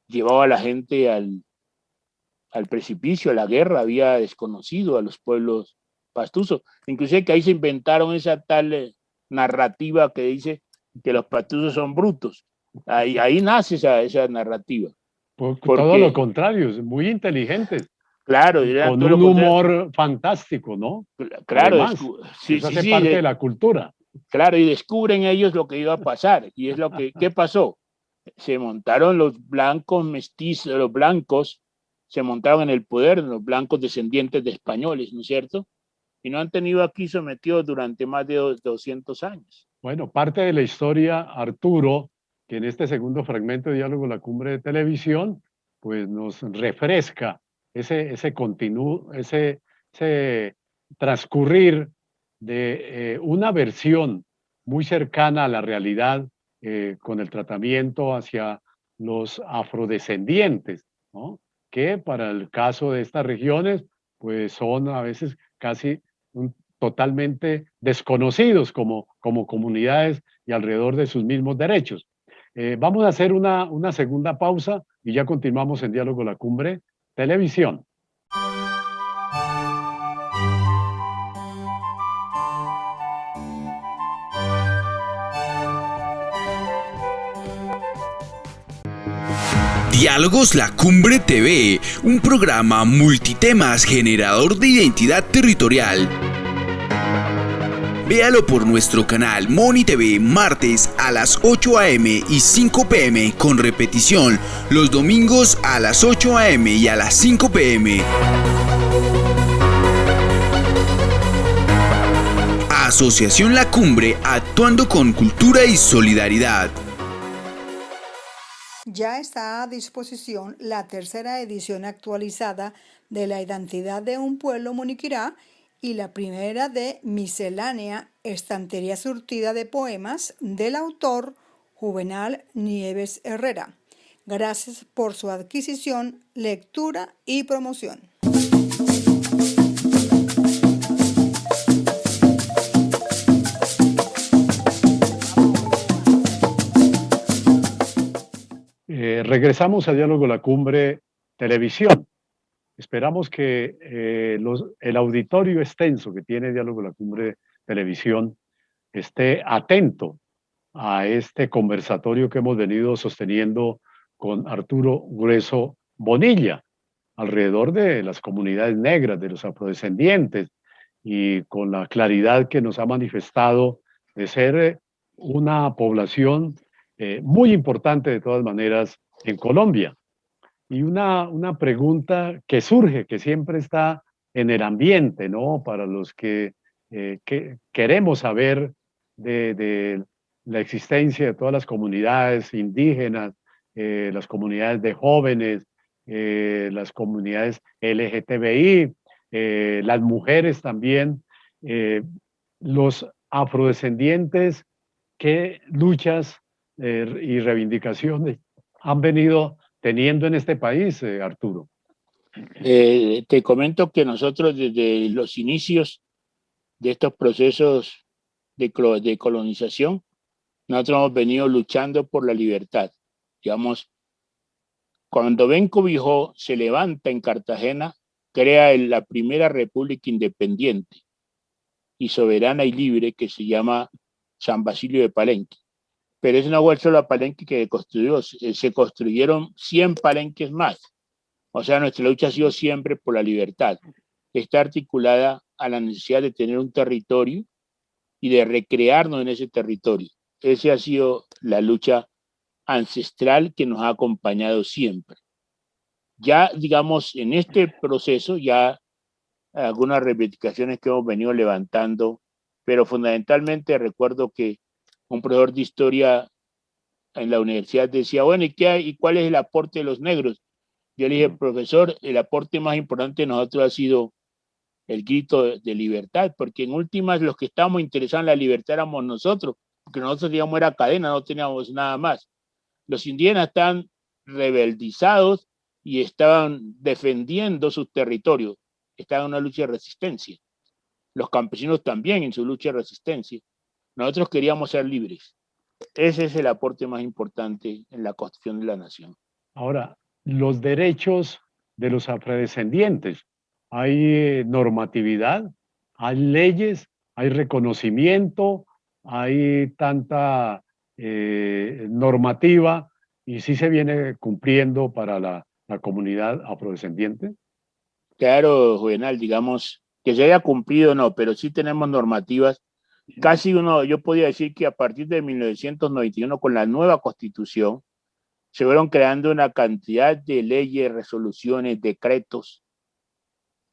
Speaker 3: llevado a la gente al precipicio, a la guerra, había desconocido a los pueblos pastusos. Inclusive que ahí se inventaron esa tal narrativa que dice que los pastusos son brutos. Ahí nace esa narrativa.
Speaker 2: Todo lo contrario, muy inteligentes.
Speaker 3: Claro,
Speaker 2: con un humor fantástico, ¿no?
Speaker 3: Claro,
Speaker 2: además, eso hace parte de la cultura.
Speaker 3: Claro, y descubren ellos lo que iba a pasar. Y es lo que, ¿qué pasó? Se montaron los blancos mestizos, los blancos se montaron en el poder, los blancos descendientes de españoles, ¿no es cierto? Y no han tenido aquí sometidos durante más de 200 años.
Speaker 2: Bueno, parte de la historia, Arturo, que en este segundo fragmento de Diálogo La Cumbre de Televisión, pues nos refresca ese transcurrir de una versión muy cercana a la realidad con el tratamiento hacia los afrodescendientes, ¿no? Que para el caso de estas regiones, pues son a veces casi totalmente desconocidos como comunidades y alrededor de sus mismos derechos. Vamos a hacer una segunda pausa y ya continuamos en Diálogo La Cumbre Televisión.
Speaker 5: Diálogos La Cumbre TV, un programa multitemas generador de identidad territorial. Véalo por nuestro canal Moni TV martes a las 8 a.m. y 5 p.m. con repetición los domingos a las 8 a.m. y a las 5 p.m. Asociación La Cumbre, actuando con cultura y solidaridad.
Speaker 6: Ya está a disposición la tercera edición actualizada de La Identidad de un Pueblo Moniquirá y la primera de Miscelánea, estantería surtida de poemas del autor Juvenal Nieves Herrera. Gracias por su adquisición, lectura y promoción.
Speaker 2: Regresamos a Diálogo La Cumbre Televisión. Esperamos que el auditorio extenso que tiene Diálogo La Cumbre Televisión esté atento a este conversatorio que hemos venido sosteniendo con Arturo Grueso Bonilla alrededor de las comunidades negras, de los afrodescendientes, y con la claridad que nos ha manifestado de ser una población muy importante de todas maneras en Colombia. Y una pregunta que surge, que siempre está en el ambiente, ¿no? Para los que queremos saber de la existencia de todas las comunidades indígenas, las comunidades de jóvenes, las comunidades LGTBI, las mujeres también, los afrodescendientes, ¿qué luchas y reivindicaciones han venido teniendo en este país, Arturo?
Speaker 3: Te comento que nosotros desde los inicios de estos procesos de colonización, nosotros hemos venido luchando por la libertad. Digamos, cuando Ben Cobijó se levanta en Cartagena, crea la primera república independiente y soberana y libre que se llama San Basilio de Palenque. Pero es una fue solo Palenque que construyó, se construyeron 100 palenques más. O sea, nuestra lucha ha sido siempre por la libertad. Está articulada a la necesidad de tener un territorio y de recrearnos en ese territorio. Esa ha sido la lucha ancestral que nos ha acompañado siempre. Ya, digamos, en este proceso, ya algunas reivindicaciones que hemos venido levantando, pero fundamentalmente recuerdo que un profesor de historia en la universidad decía, bueno, ¿y qué hay? ¿Y cuál es el aporte de los negros? Yo le dije, profesor, el aporte más importante de nosotros ha sido el grito de libertad, porque en últimas los que estábamos interesados en la libertad éramos nosotros, porque nosotros teníamos era cadena, no teníamos nada más. Los indígenas estaban rebeldizados y estaban defendiendo sus territorios, estaban en una lucha de resistencia. Los campesinos también en su lucha de resistencia. Nosotros queríamos ser libres. Ese es el aporte más importante en la construcción de la nación.
Speaker 2: Ahora, los derechos de los afrodescendientes. ¿Hay normatividad? ¿Hay leyes? ¿Hay reconocimiento? ¿Hay tanta normativa? ¿Y sí se viene cumpliendo para la comunidad afrodescendiente?
Speaker 3: Claro, Juvenal, digamos, que se haya cumplido no, pero sí tenemos normativas. Casi yo podría decir que a partir de 1991, con la nueva constitución, se fueron creando una cantidad de leyes, resoluciones, decretos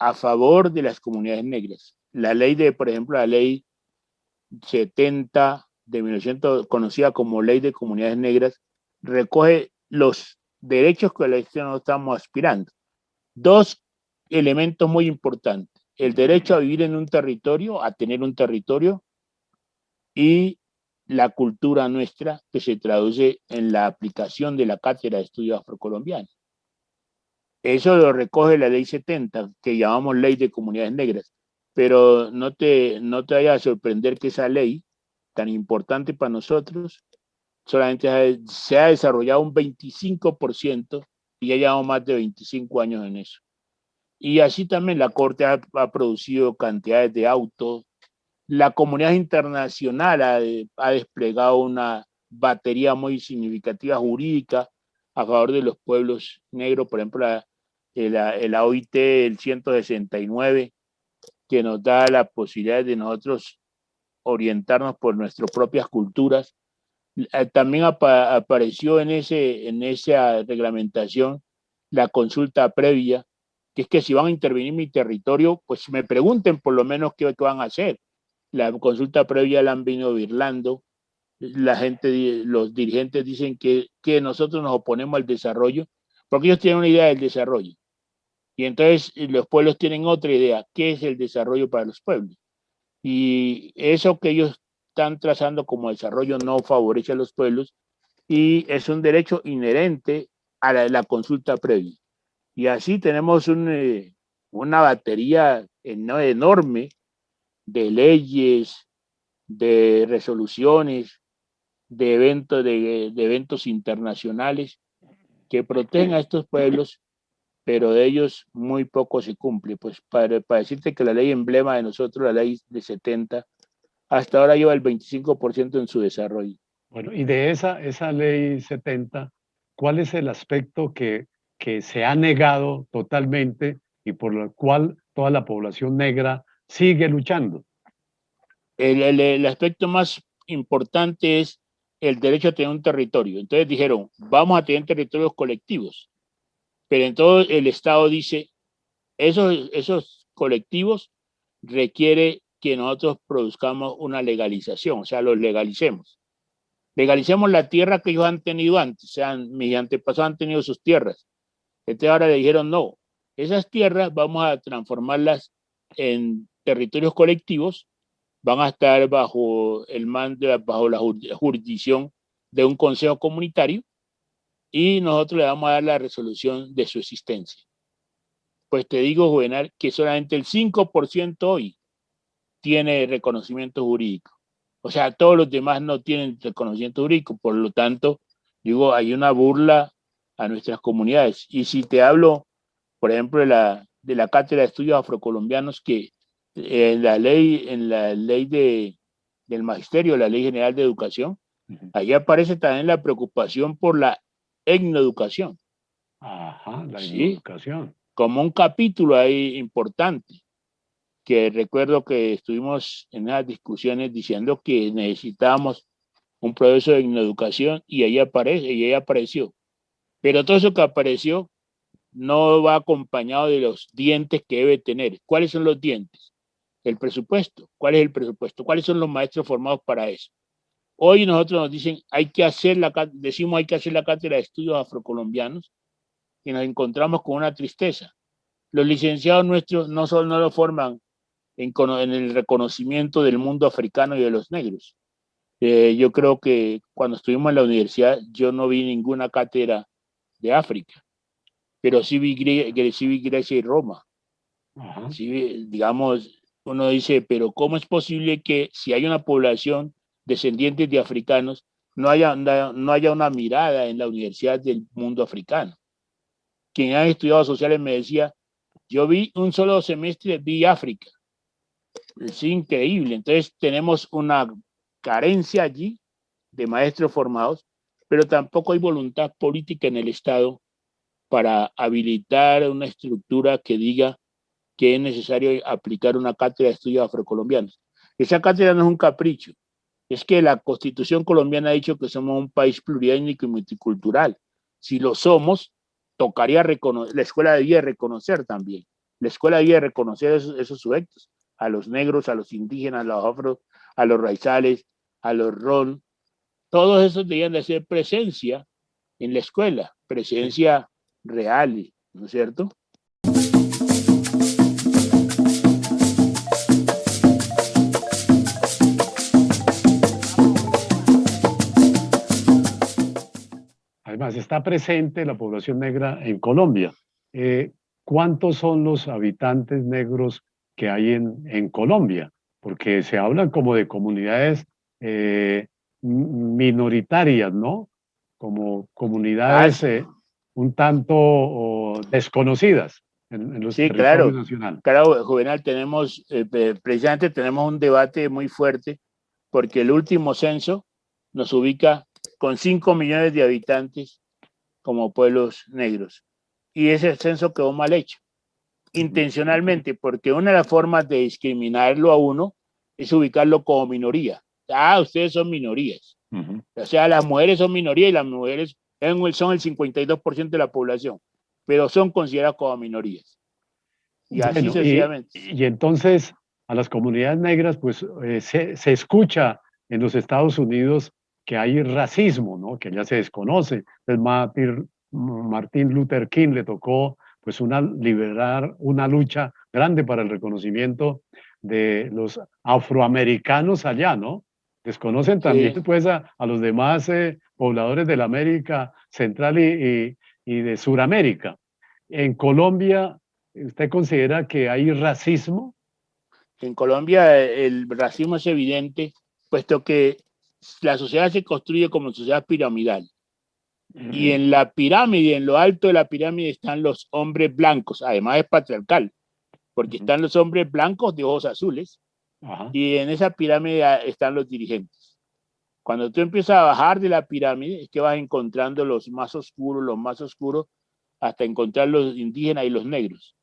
Speaker 3: a favor de las comunidades negras. La ley por ejemplo, la ley 70 de 1900, conocida como Ley de Comunidades Negras, recoge los derechos que nosotros estamos aspirando. Dos elementos muy importantes: el derecho a vivir en un territorio, a tener un territorio, y la cultura nuestra, que se traduce en la aplicación de la Cátedra de Estudios Afrocolombianos. Eso lo recoge la Ley 70, que llamamos Ley de Comunidades Negras. Pero no te vayas a sorprender que esa ley, tan importante para nosotros, solamente se ha desarrollado un 25% y ya llevamos más de 25 años en eso. Y así también la Corte ha producido cantidades de autos. La comunidad internacional ha desplegado una batería muy significativa jurídica a favor de los pueblos negros, por ejemplo, la OIT, el 169, que nos da la posibilidad de nosotros orientarnos por nuestras propias culturas. También apareció en esa reglamentación la consulta previa, que es que si van a intervenir en mi territorio, pues me pregunten por lo menos qué van a hacer. La consulta previa la han venido virlando. Los dirigentes dicen que nosotros nos oponemos al desarrollo, porque ellos tienen una idea del desarrollo. Y entonces los pueblos tienen otra idea: ¿qué es el desarrollo para los pueblos? Y eso que ellos están trazando como desarrollo no favorece a los pueblos, y es un derecho inherente a la consulta previa. Y así tenemos una batería enorme de leyes, de resoluciones, de eventos internacionales que protegen a estos pueblos, pero de ellos muy poco se cumple. Pues para decirte que la ley emblema de nosotros, la ley de 70, hasta ahora lleva el 25% en su desarrollo.
Speaker 2: Bueno, y de esa ley 70, ¿cuál es el aspecto que se ha negado totalmente y por lo cual toda la población negra sigue luchando?
Speaker 3: El aspecto más importante es el derecho a tener un territorio. Entonces dijeron, vamos a tener territorios colectivos, pero entonces el Estado dice, esos colectivos requiere que nosotros produzcamos una legalización, o sea, los legalicemos. Legalicemos la tierra que ellos han tenido antes, o sea, mis antepasados han tenido sus tierras. Entonces ahora le dijeron, no, esas tierras vamos a transformarlas en territorios colectivos, van a estar bajo el mando, bajo la jurisdicción de un consejo comunitario, y nosotros le vamos a dar la resolución de su existencia. Pues te digo, Juvenal, que solamente el 5% hoy tiene reconocimiento jurídico. O sea, todos los demás no tienen reconocimiento jurídico. Por lo tanto, digo, hay una burla a nuestras comunidades. Y si te hablo, por ejemplo, de la Cátedra de Estudios Afrocolombianos, que en la ley del Magisterio, la Ley General de Educación, ahí aparece también la preocupación por la etnoeducación.
Speaker 2: Ajá, la
Speaker 3: ¿Sí?
Speaker 2: educación.
Speaker 3: Como un capítulo ahí importante, que recuerdo que estuvimos en esas discusiones diciendo que necesitábamos un proceso de etnoeducación y ahí apareció. Pero todo eso que apareció no va acompañado de los dientes que debe tener. ¿Cuáles son los dientes? El presupuesto. ¿Cuál es el presupuesto? ¿Cuáles son los maestros formados para eso? Hoy nosotros nos dicen, hay que hacer la cátedra de estudios afrocolombianos y nos encontramos con una tristeza. Los licenciados nuestros no lo forman en el reconocimiento del mundo africano y de los negros. Yo creo que cuando estuvimos en la universidad yo no vi ninguna cátedra de África, pero sí vi Grecia y Roma.
Speaker 2: Ajá.
Speaker 3: Sí, digamos, uno dice, pero ¿cómo es posible que si hay una población descendientes de africanos, no haya una mirada en la universidad del mundo africano? Quien ha estudiado sociales me decía, yo vi un solo semestre, vi África. Es increíble. Entonces tenemos una carencia allí de maestros formados, pero tampoco hay voluntad política en el Estado para habilitar una estructura que diga que es necesario aplicar una cátedra de estudios afrocolombianos. Esa cátedra no es un capricho, es que la Constitución colombiana ha dicho que somos un país pluriétnico y multicultural. Si lo somos, tocaría reconocer, la escuela debía reconocer también. La escuela debía reconocer esos sujetos, a los negros, a los indígenas, a los afros, a los raizales, a los ron. Todos esos debían de hacer presencia en la escuela, presencia real, ¿no es cierto?
Speaker 2: Además, está presente la población negra en Colombia. ¿Cuántos son los habitantes negros que hay en Colombia? Porque se hablan como de comunidades minoritarias, ¿no? Como comunidades un tanto desconocidas en los
Speaker 3: Sí,
Speaker 2: territorios nacionales.
Speaker 3: claro, Juvenal, precisamente tenemos un debate muy fuerte porque el último censo nos ubica con 5 millones de habitantes como pueblos negros. Y ese censo quedó mal hecho, intencionalmente, porque una de las formas de discriminarlo a uno es ubicarlo como minoría. Ah, ustedes son minorías. O sea, las mujeres son minoría y las mujeres son el 52% de la población, pero son consideradas como minorías. Y así
Speaker 2: Bueno,
Speaker 3: sucesivamente.
Speaker 2: y entonces a las comunidades negras, pues se escucha en los Estados Unidos que hay racismo, ¿no? Que ya se desconoce. Entonces Martin Luther King le tocó pues liberar una lucha grande para el reconocimiento de los afroamericanos allá, ¿no? Desconocen también
Speaker 3: Sí.
Speaker 2: pues a los demás pobladores de la América Central y de Sudamérica. En Colombia, ¿usted considera que hay racismo?
Speaker 3: En Colombia el racismo es evidente, puesto que la sociedad se construye como sociedad piramidal. Y en la pirámide, en lo alto de la pirámide, están los hombres blancos, además es patriarcal, porque están los hombres blancos de ojos azules,
Speaker 2: Ajá.
Speaker 3: y en esa pirámide están los dirigentes. Cuando tú empiezas a bajar de la pirámide, es que vas encontrando los más oscuros, hasta encontrar los indígenas y los negros.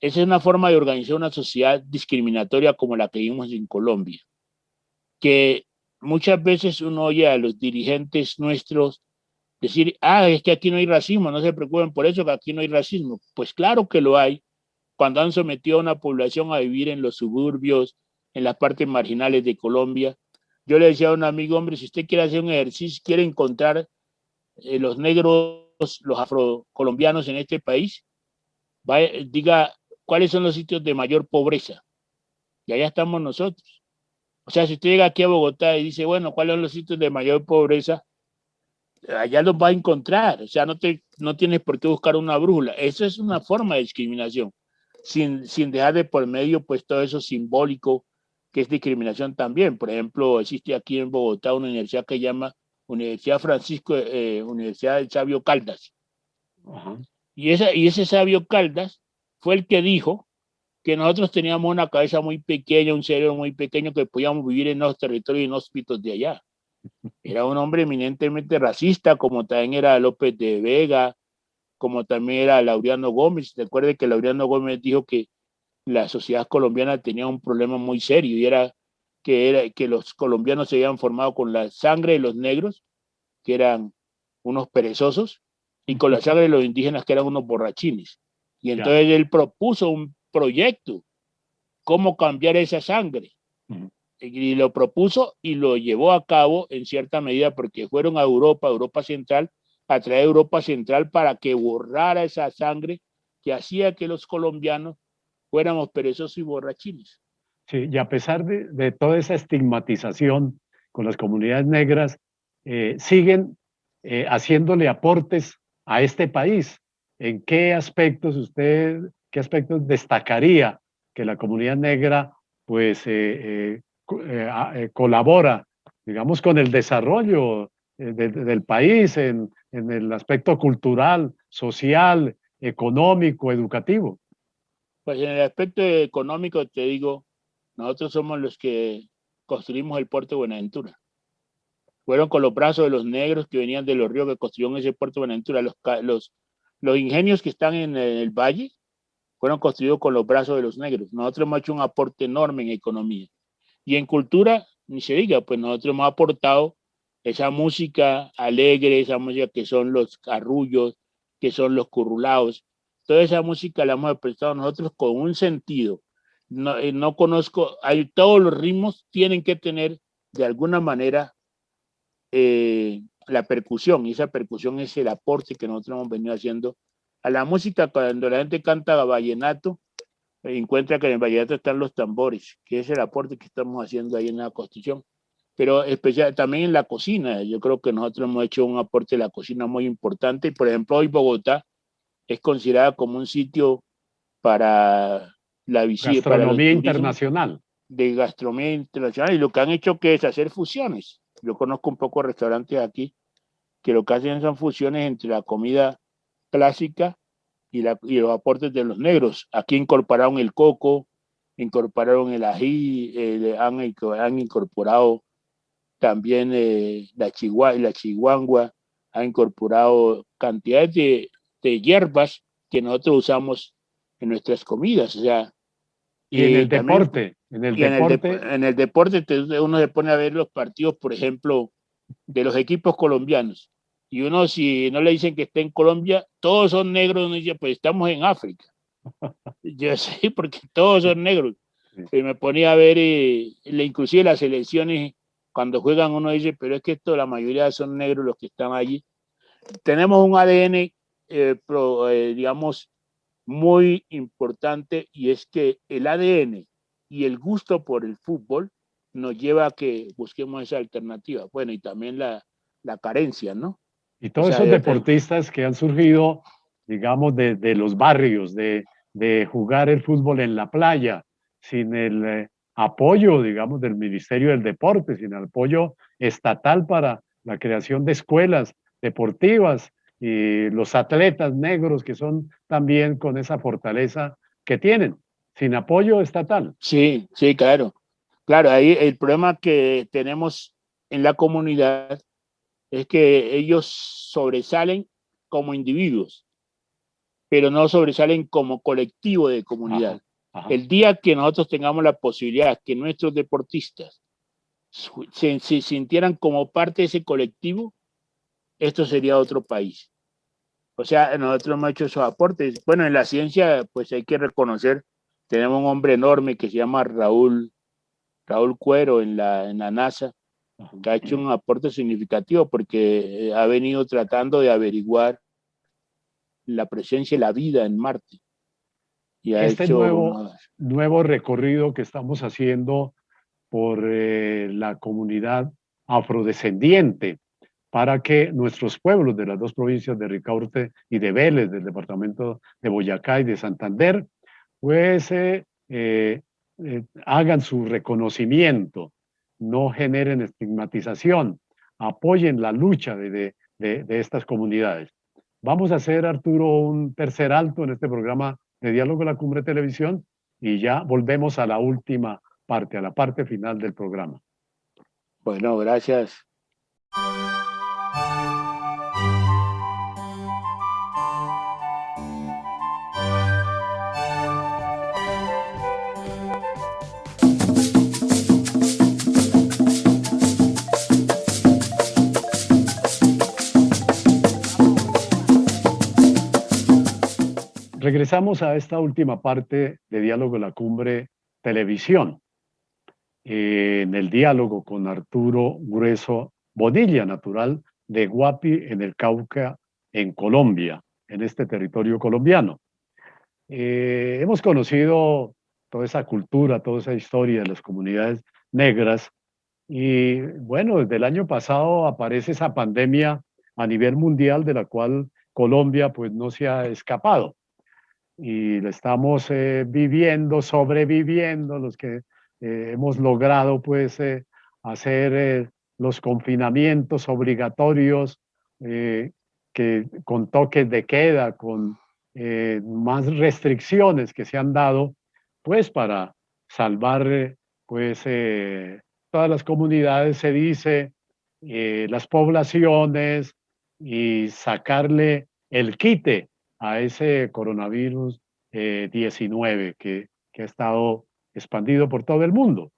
Speaker 3: Esa es una forma de organizar una sociedad discriminatoria como la que vimos en Colombia, que muchas veces uno oye a los dirigentes nuestros decir, es que aquí no hay racismo, no se preocupen por eso, que aquí no hay racismo. Pues claro que lo hay, cuando han sometido a una población a vivir en los suburbios, en las partes marginales de Colombia. Yo le decía a un amigo, hombre, si usted quiere hacer un ejercicio, quiere encontrar los negros, los afrocolombianos en este país, diga cuáles son los sitios de mayor pobreza. Y allá estamos nosotros. O sea, si usted llega aquí a Bogotá y dice, bueno, ¿cuáles son los sitios de mayor pobreza? allá los va a encontrar. O sea, no tienes por qué buscar una brújula. Eso es una forma de discriminación, sin dejar de por medio pues todo eso simbólico que es discriminación también. Por ejemplo, existe aquí en Bogotá una universidad que se llama Universidad Francisco, Universidad del Sabio Caldas.
Speaker 2: Ajá.
Speaker 3: Y ese Sabio Caldas fue el que dijo que nosotros teníamos una cabeza muy pequeña, un cerebro muy pequeño, que podíamos vivir en los territorios inhóspitos de allá. Era un hombre eminentemente racista, como también era López de Vega, como también era Laureano Gómez. Recuerde que Laureano Gómez dijo que la sociedad colombiana tenía un problema muy serio, y era que los colombianos se habían formado con la sangre de los negros, que eran unos perezosos, y con la sangre de los indígenas, que eran unos borrachines. Y
Speaker 2: Ya.
Speaker 3: entonces él propuso un proyecto, cómo cambiar esa sangre. Y lo propuso y lo llevó a cabo en cierta medida, porque fueron a Europa Central, a traer Europa Central para que borrara esa sangre que hacía que los colombianos fuéramos perezosos y borrachines.
Speaker 2: Sí, y a pesar de toda esa estigmatización con las comunidades negras, siguen haciéndole aportes a este país. ¿En qué aspectos qué aspectos destacaría que la comunidad negra pues colabora, digamos, con el desarrollo del país en el aspecto cultural, social, económico, educativo?
Speaker 3: Pues en el aspecto económico, te digo, nosotros somos los que construimos el puerto de Buenaventura. Fueron con los brazos de los negros que venían de los ríos que construyeron ese puerto de Buenaventura. Los ingenios que están en el valle fueron construidos con los brazos de los negros. Nosotros hemos hecho un aporte enorme en economía. Y en cultura, ni se diga, pues nosotros hemos aportado esa música alegre, esa música que son los arrullos, que son los currulaos. Toda esa música la hemos prestado nosotros con un sentido. No conozco, todos los ritmos tienen que tener de alguna manera la percusión, y esa percusión es el aporte que nosotros hemos venido haciendo a la música. Cuando la gente canta vallenato, encuentra que en el vallenato están los tambores, que es el aporte que estamos haciendo ahí en la construcción. Pero especial también en la cocina, yo creo que nosotros hemos hecho un aporte de la cocina muy importante. Y por ejemplo, hoy Bogotá es considerada como un sitio para para los
Speaker 2: Gastronomía
Speaker 3: turismos
Speaker 2: internacional.
Speaker 3: de gastronomía internacional, y lo que han hecho que es hacer fusiones. Yo conozco un poco restaurantes aquí que lo que hacen son fusiones entre la comida clásica y los aportes de los negros. Aquí incorporaron el coco, incorporaron el ají, han incorporado también la chihuahua, ha incorporado cantidades de hierbas que nosotros usamos en nuestras comidas. O sea,
Speaker 2: Y en el
Speaker 3: también,
Speaker 2: deporte,
Speaker 3: en el deporte uno se pone a ver los partidos, por ejemplo, de los equipos colombianos. Y uno, si no le dicen que está en Colombia, todos son negros, uno dice, pues estamos en África. Yo sé, porque todos son negros. Y me ponía a ver, inclusive las selecciones, cuando juegan, uno dice, pero es que la mayoría son negros los que están allí. Tenemos un ADN, digamos, muy importante, y es que el ADN y el gusto por el fútbol nos lleva a que busquemos esa alternativa. Bueno, y también la carencia, ¿no?
Speaker 2: y todos
Speaker 3: O sea,
Speaker 2: esos deportistas que han surgido, digamos, de los barrios, de jugar el fútbol en la playa, sin el apoyo, digamos, del Ministerio del Deporte, sin el apoyo estatal para la creación de escuelas deportivas, y los atletas negros que son también con esa fortaleza que tienen, sin apoyo estatal.
Speaker 3: sí, sí, claro. Claro, ahí el problema que tenemos en la comunidad es que ellos sobresalen como individuos, pero no sobresalen como colectivo de comunidad.
Speaker 2: Ajá, ajá.
Speaker 3: El día que nosotros tengamos la posibilidad que nuestros deportistas se sintieran como parte de ese colectivo, esto sería otro país. O sea, nosotros hemos hecho esos aportes. Bueno, en la ciencia, pues hay que reconocer, tenemos un hombre enorme que se llama Raúl Cuero en la NASA, que ha hecho un aporte significativo, porque ha venido tratando de averiguar la presencia de la vida en Marte. Y ha
Speaker 2: Este
Speaker 3: hecho
Speaker 2: nuevo recorrido que estamos haciendo por la comunidad afrodescendiente, para que nuestros pueblos de las dos provincias de Ricaurte y de Vélez, del departamento de Boyacá y de Santander, pues hagan su reconocimiento, no generen estigmatización, apoyen la lucha de estas comunidades. Vamos a hacer, Arturo, un tercer alto en este programa de Diálogo de la Cumbre Televisión y ya volvemos a la última parte, a la parte final del programa.
Speaker 3: Bueno, gracias.
Speaker 2: Regresamos a esta última parte de Diálogo de la Cumbre Televisión. En el diálogo con Arturo Grueso Bonilla, natural de Guapi, en el Cauca, en Colombia, en este territorio colombiano. Hemos conocido toda esa cultura, toda esa historia de las comunidades negras y bueno, desde el año pasado aparece esa pandemia a nivel mundial de la cual Colombia pues no se ha escapado y la estamos viviendo, sobreviviendo, los que hemos logrado pues hacer los confinamientos obligatorios con toques de queda, con más restricciones que se han dado pues para salvar pues todas las comunidades, se dice, las poblaciones y sacarle el quite a ese coronavirus 19 que ha estado expandido por todo el mundo.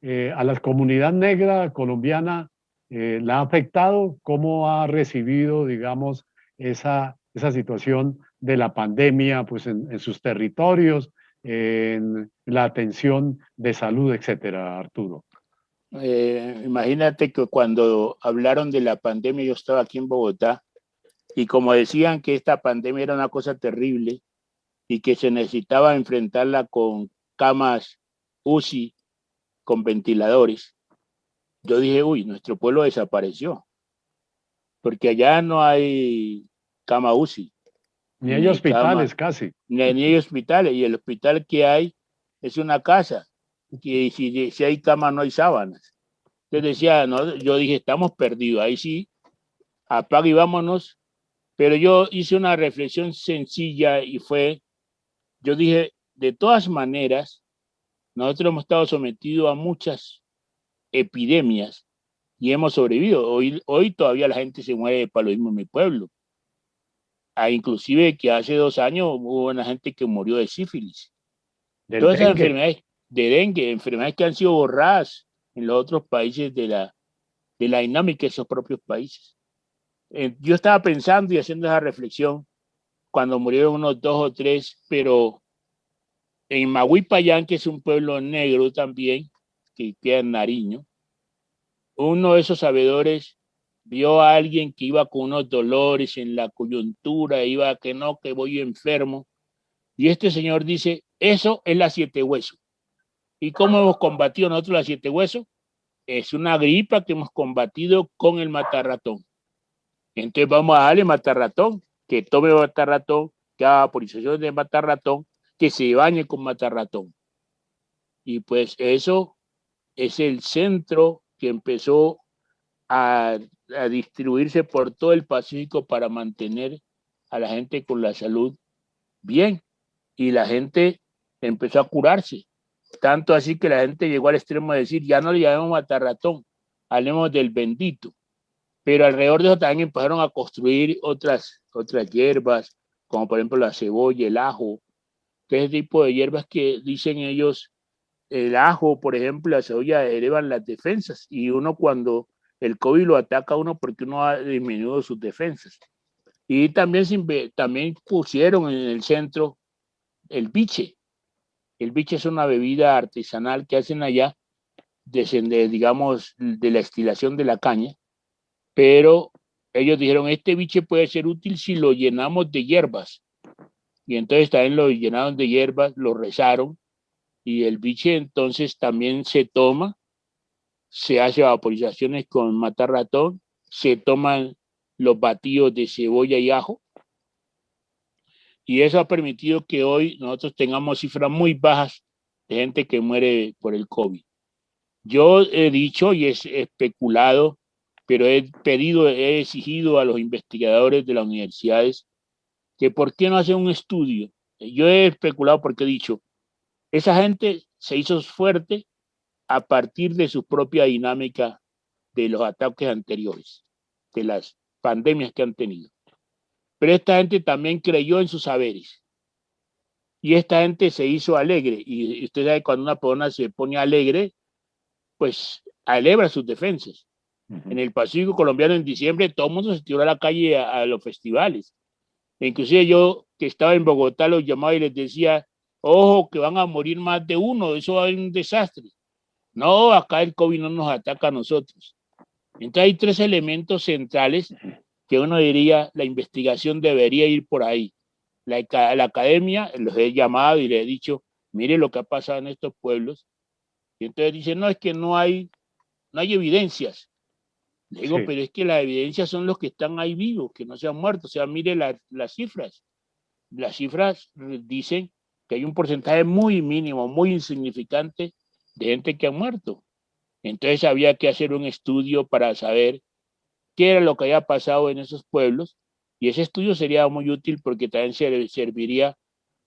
Speaker 2: A la comunidad negra colombiana la ha afectado, ¿cómo ha recibido, digamos, esa situación de la pandemia pues, en sus territorios, en la atención de salud, etcétera, Arturo?
Speaker 3: Imagínate que cuando hablaron de la pandemia, yo estaba aquí en Bogotá, y como decían que esta pandemia era una cosa terrible y que se necesitaba enfrentarla con camas UCI, con ventiladores, yo dije, uy, nuestro pueblo desapareció, porque allá no hay cama UCI.
Speaker 2: Ni hay hospitales casi.
Speaker 3: Ni hay hospitales, y el hospital que hay es una casa, que si hay cama no hay sábanas. Entonces decía, no, yo dije, estamos perdidos, ahí sí, apaga y vámonos. Pero yo hice una reflexión sencilla y fue, yo dije, de todas maneras, nosotros hemos estado sometidos a muchas epidemias y hemos sobrevivido. Hoy todavía la gente se muere de paludismo en mi pueblo. Inclusive que hace 2 años hubo una gente que murió de sífilis. Todas esas enfermedades de dengue, enfermedades que han sido borradas en los otros países de la dinámica de esos propios países. Yo estaba pensando y haciendo esa reflexión cuando murieron unos 2 o 3, pero en Mahuipayán, que es un pueblo negro también, que queda en Nariño, uno de esos sabedores vio a alguien que iba con unos dolores en la coyuntura, iba que no, que voy enfermo, y este señor dice, eso es la 7 huesos. ¿Y cómo hemos combatido nosotros la 7 huesos? Es una gripa que hemos combatido con el matarratón. Entonces vamos a darle matarratón, que tome matarratón, que haga vaporización de matarratón, que se bañe con matarratón. Y pues eso es el centro que empezó a distribuirse por todo el Pacífico para mantener a la gente con la salud bien. Y la gente empezó a curarse. Tanto así que la gente llegó al extremo de decir, ya no le llamemos matarratón, hablemos del bendito. Pero alrededor de eso también empezaron a construir otras hierbas, como por ejemplo la cebolla, el ajo, que es el tipo de hierbas que dicen ellos, el ajo, por ejemplo, la cebolla elevan las defensas, y uno cuando el COVID lo ataca a uno porque uno ha disminuido sus defensas. Y también pusieron en el centro el biche. El biche es una bebida artesanal que hacen allá, digamos, de la estilación de la caña, pero ellos dijeron, este biche puede ser útil si lo llenamos de hierbas. Y entonces también lo llenaron de hierbas, lo rezaron, y el biche entonces también se toma, se hace vaporizaciones con matarratón, se toman los batidos de cebolla y ajo. Y eso ha permitido que hoy nosotros tengamos cifras muy bajas de gente que muere por el COVID. Yo he dicho y he especulado, pero he exigido a los investigadores de las universidades que por qué no hacen un estudio. Yo he especulado porque he dicho, esa gente se hizo fuerte a partir de su propia dinámica de los ataques anteriores, de las pandemias que han tenido. Pero esta gente también creyó en sus saberes. Y esta gente se hizo alegre. Y usted sabe, cuando una persona se pone alegre, pues eleva sus defensas. En el Pacífico colombiano en diciembre todo el mundo se tiró a la calle a los festivales. E inclusive yo, que estaba en Bogotá, los llamaba y les decía, ojo, que van a morir más de uno, eso va a ser un desastre. No, acá el COVID no nos ataca a nosotros. Entonces hay tres elementos centrales que uno diría la investigación debería ir por ahí. La academia, los he llamado y les he dicho, mire lo que ha pasado en estos pueblos. Y entonces dicen, no, es que no hay evidencias. Le digo,
Speaker 2: Sí.
Speaker 3: pero es que las evidencias son los que están ahí vivos, que no se han muerto. O sea, mire las cifras. Las cifras dicen que hay un porcentaje muy mínimo, muy insignificante de gente que ha muerto. Entonces había que hacer un estudio para saber qué era lo que había pasado en esos pueblos, y ese estudio sería muy útil porque también serviría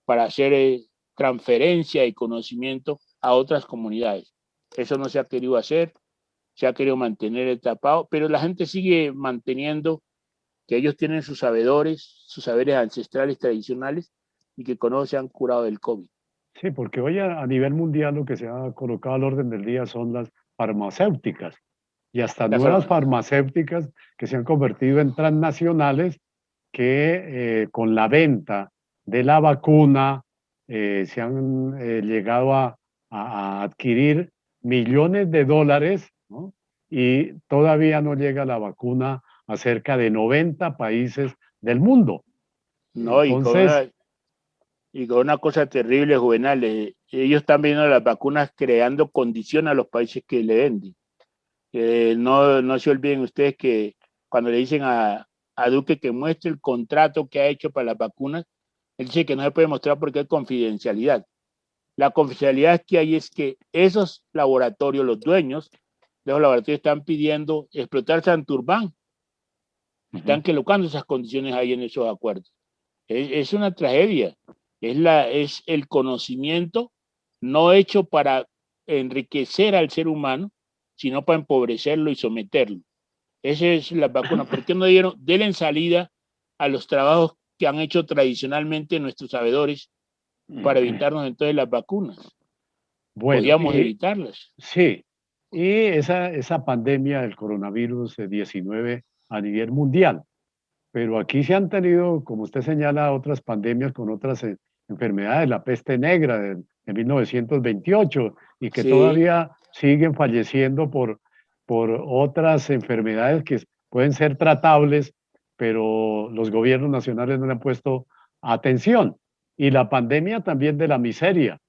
Speaker 3: para hacer transferencia y conocimiento a otras comunidades. Eso no se ha querido hacer, se ha querido mantener tapado, pero la gente sigue manteniendo que ellos tienen sus saberes ancestrales tradicionales y que con eso se han curado del COVID.
Speaker 2: Sí, porque hoy a nivel mundial lo que se ha colocado al orden del día son las farmacéuticas y hasta nuevas farmacéuticas que se han convertido en transnacionales que con la venta de la vacuna se han llegado a adquirir millones de dólares, ¿no? Y todavía no llega la vacuna a cerca de 90 países del mundo.
Speaker 3: No,
Speaker 2: Entonces,
Speaker 3: y con una cosa terrible, Juvenal, ellos están viendo las vacunas creando condiciones a los países que le venden. No se olviden ustedes que cuando le dicen a Duque que muestre el contrato que ha hecho para las vacunas, él dice que no se puede mostrar porque hay confidencialidad. La confidencialidad que hay es que esos laboratorios, los dueños de los laboratorios están pidiendo explotar Santurbán. Están colocando esas condiciones ahí en esos acuerdos. Es una tragedia. Es el conocimiento no hecho para enriquecer al ser humano, sino para empobrecerlo y someterlo. Esa es la vacuna. ¿Por qué no denle salida a los trabajos que han hecho tradicionalmente nuestros sabedores para evitarnos entonces las vacunas?
Speaker 2: bueno,
Speaker 3: Podríamos evitarlas.
Speaker 2: sí, y esa pandemia del coronavirus 19 a nivel mundial, pero aquí se han tenido, como usted señala, otras pandemias con otras enfermedades, la peste negra de 1928, y que
Speaker 3: Sí.
Speaker 2: todavía siguen falleciendo por otras enfermedades que pueden ser tratables, pero los gobiernos nacionales no le han puesto atención. Y la pandemia también de la miseria,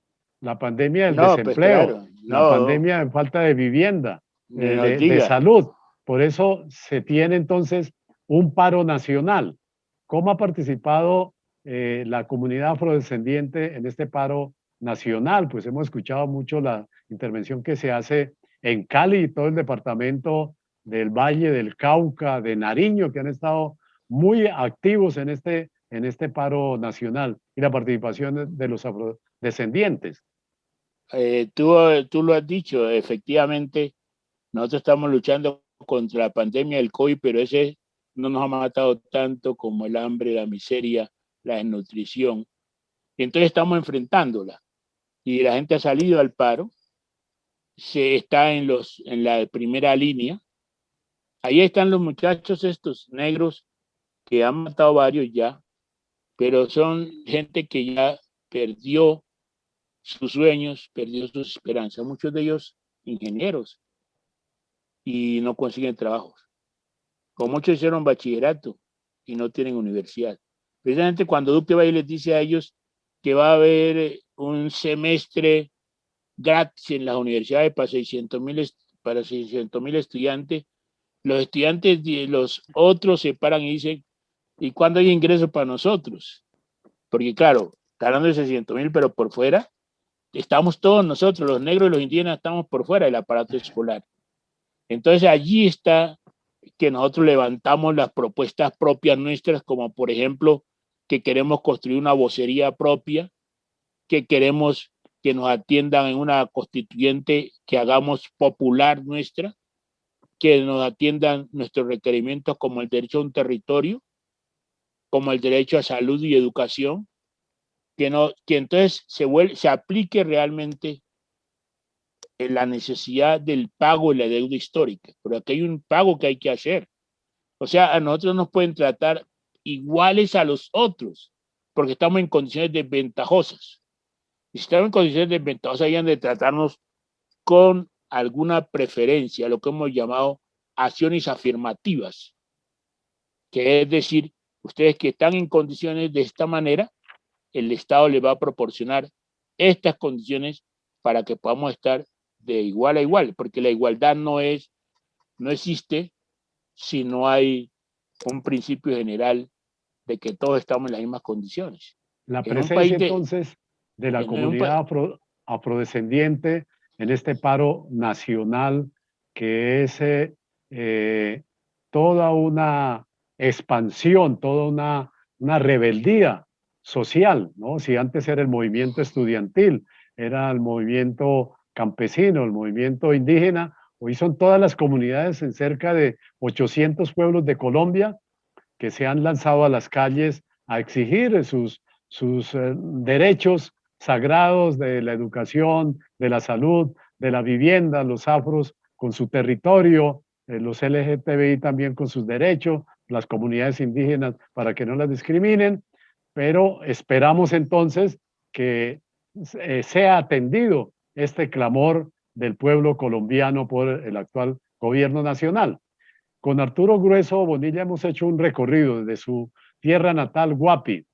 Speaker 2: la pandemia del
Speaker 3: No, pues
Speaker 2: desempleo,
Speaker 3: claro,
Speaker 2: la
Speaker 3: no,
Speaker 2: pandemia de falta de vivienda,
Speaker 3: ni nos
Speaker 2: de
Speaker 3: diga.
Speaker 2: salud. Por eso se tiene entonces un paro nacional. ¿Cómo ha participado la comunidad afrodescendiente en este paro nacional? Pues hemos escuchado mucho la intervención que se hace en Cali y todo el departamento del Valle del Cauca, de Nariño, que han estado muy activos en este paro nacional y la participación de los afrodescendientes.
Speaker 3: Tú lo has dicho, efectivamente, nosotros estamos luchando contra la pandemia del COVID, pero ese no nos ha matado tanto como el hambre, la miseria, la desnutrición. Y entonces estamos enfrentándola. Y la gente ha salido al paro, se está en la primera línea. Ahí están los muchachos estos negros que han matado varios ya, pero son gente que ya perdió sus sueños, perdió sus esperanzas. Muchos de ellos ingenieros y no consiguen trabajos. Como muchos hicieron bachillerato y no tienen universidad. Precisamente cuando Duque va y les dice a ellos que va a haber un semestre gratis en las universidades para 600,000 estudiantes, Los estudiantes de los otros se paran y dicen, ¿y cuándo hay ingresos para nosotros? Porque claro, está hablando de 600.000, pero por fuera estamos todos nosotros, los negros y los indígenas estamos por fuera del aparato escolar. Entonces allí está que nosotros levantamos las propuestas propias nuestras, como por ejemplo que queremos construir una vocería propia, que queremos que nos atiendan en una constituyente que hagamos popular nuestra, que nos atiendan nuestros requerimientos como el derecho a un territorio, como el derecho a salud y educación, que entonces se aplique realmente en la necesidad del pago de la deuda histórica. Pero aquí hay un pago que hay que hacer. O sea, a nosotros nos pueden tratar iguales a los otros, porque estamos en condiciones desventajosas. Y si estamos en condiciones desventajosas, hayan de tratarnos con alguna preferencia, lo que hemos llamado acciones afirmativas, que es decir, ustedes que están en condiciones de esta manera, el Estado les va a proporcionar estas condiciones para que podamos estar de igual a igual, porque la igualdad no existe si no hay un principio general de que todos estamos en las mismas condiciones.
Speaker 2: La
Speaker 3: En un
Speaker 2: presencia
Speaker 3: país
Speaker 2: entonces de la
Speaker 3: en un
Speaker 2: comunidad afrodescendiente en este paro nacional que es toda una expansión, toda una rebeldía social, ¿no? Si antes era el movimiento estudiantil, era el movimiento campesino, el movimiento indígena, hoy son todas las comunidades en cerca de 800 pueblos de Colombia que se han lanzado a las calles a exigir sus derechos sagrados de la educación, de la salud, de la vivienda, los afros con su territorio, los LGTBI también con sus derechos, las comunidades indígenas para que no las discriminen, pero esperamos entonces que sea atendido este clamor del pueblo colombiano por el actual gobierno nacional. Con Arturo Grueso Bonilla hemos hecho un recorrido desde su tierra natal, Guapi,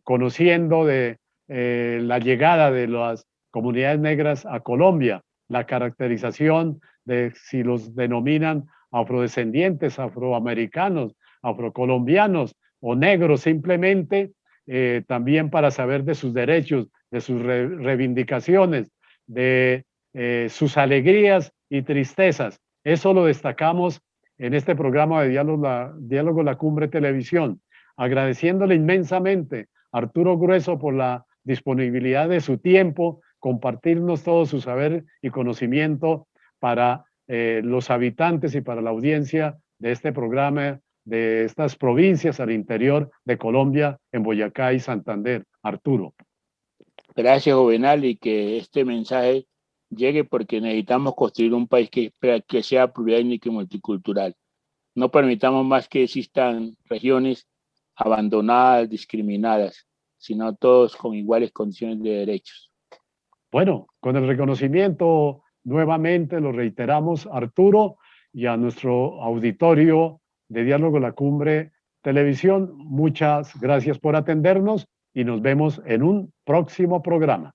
Speaker 2: conociendo de la llegada de las comunidades negras a Colombia, la caracterización de si los denominan afrodescendientes, afroamericanos, afrocolombianos o negros simplemente, también para saber de sus derechos, de sus reivindicaciones, de sus alegrías y tristezas. Eso lo destacamos en este programa de Diálogo La Cumbre Televisión, agradeciéndole inmensamente a Arturo Grueso por la disponibilidad de su tiempo, compartirnos todo su saber y conocimiento para los habitantes y para la audiencia de este programa, de estas provincias al interior de Colombia, en Boyacá y Santander. Arturo.
Speaker 3: Gracias, Juvenal, y que este mensaje llegue porque necesitamos construir un país que sea pluriétnico y multicultural. No permitamos más que existan regiones abandonadas, discriminadas, sino todos con iguales condiciones de derechos.
Speaker 2: Bueno, con el reconocimiento nuevamente lo reiteramos, Arturo, y a nuestro auditorio de Diálogo La Cumbre Televisión, muchas gracias por atendernos y nos vemos en un próximo programa.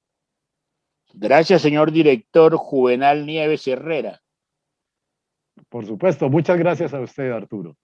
Speaker 3: Gracias, señor director Juvenal Nieves Herrera.
Speaker 2: Por supuesto, muchas gracias a usted, Arturo.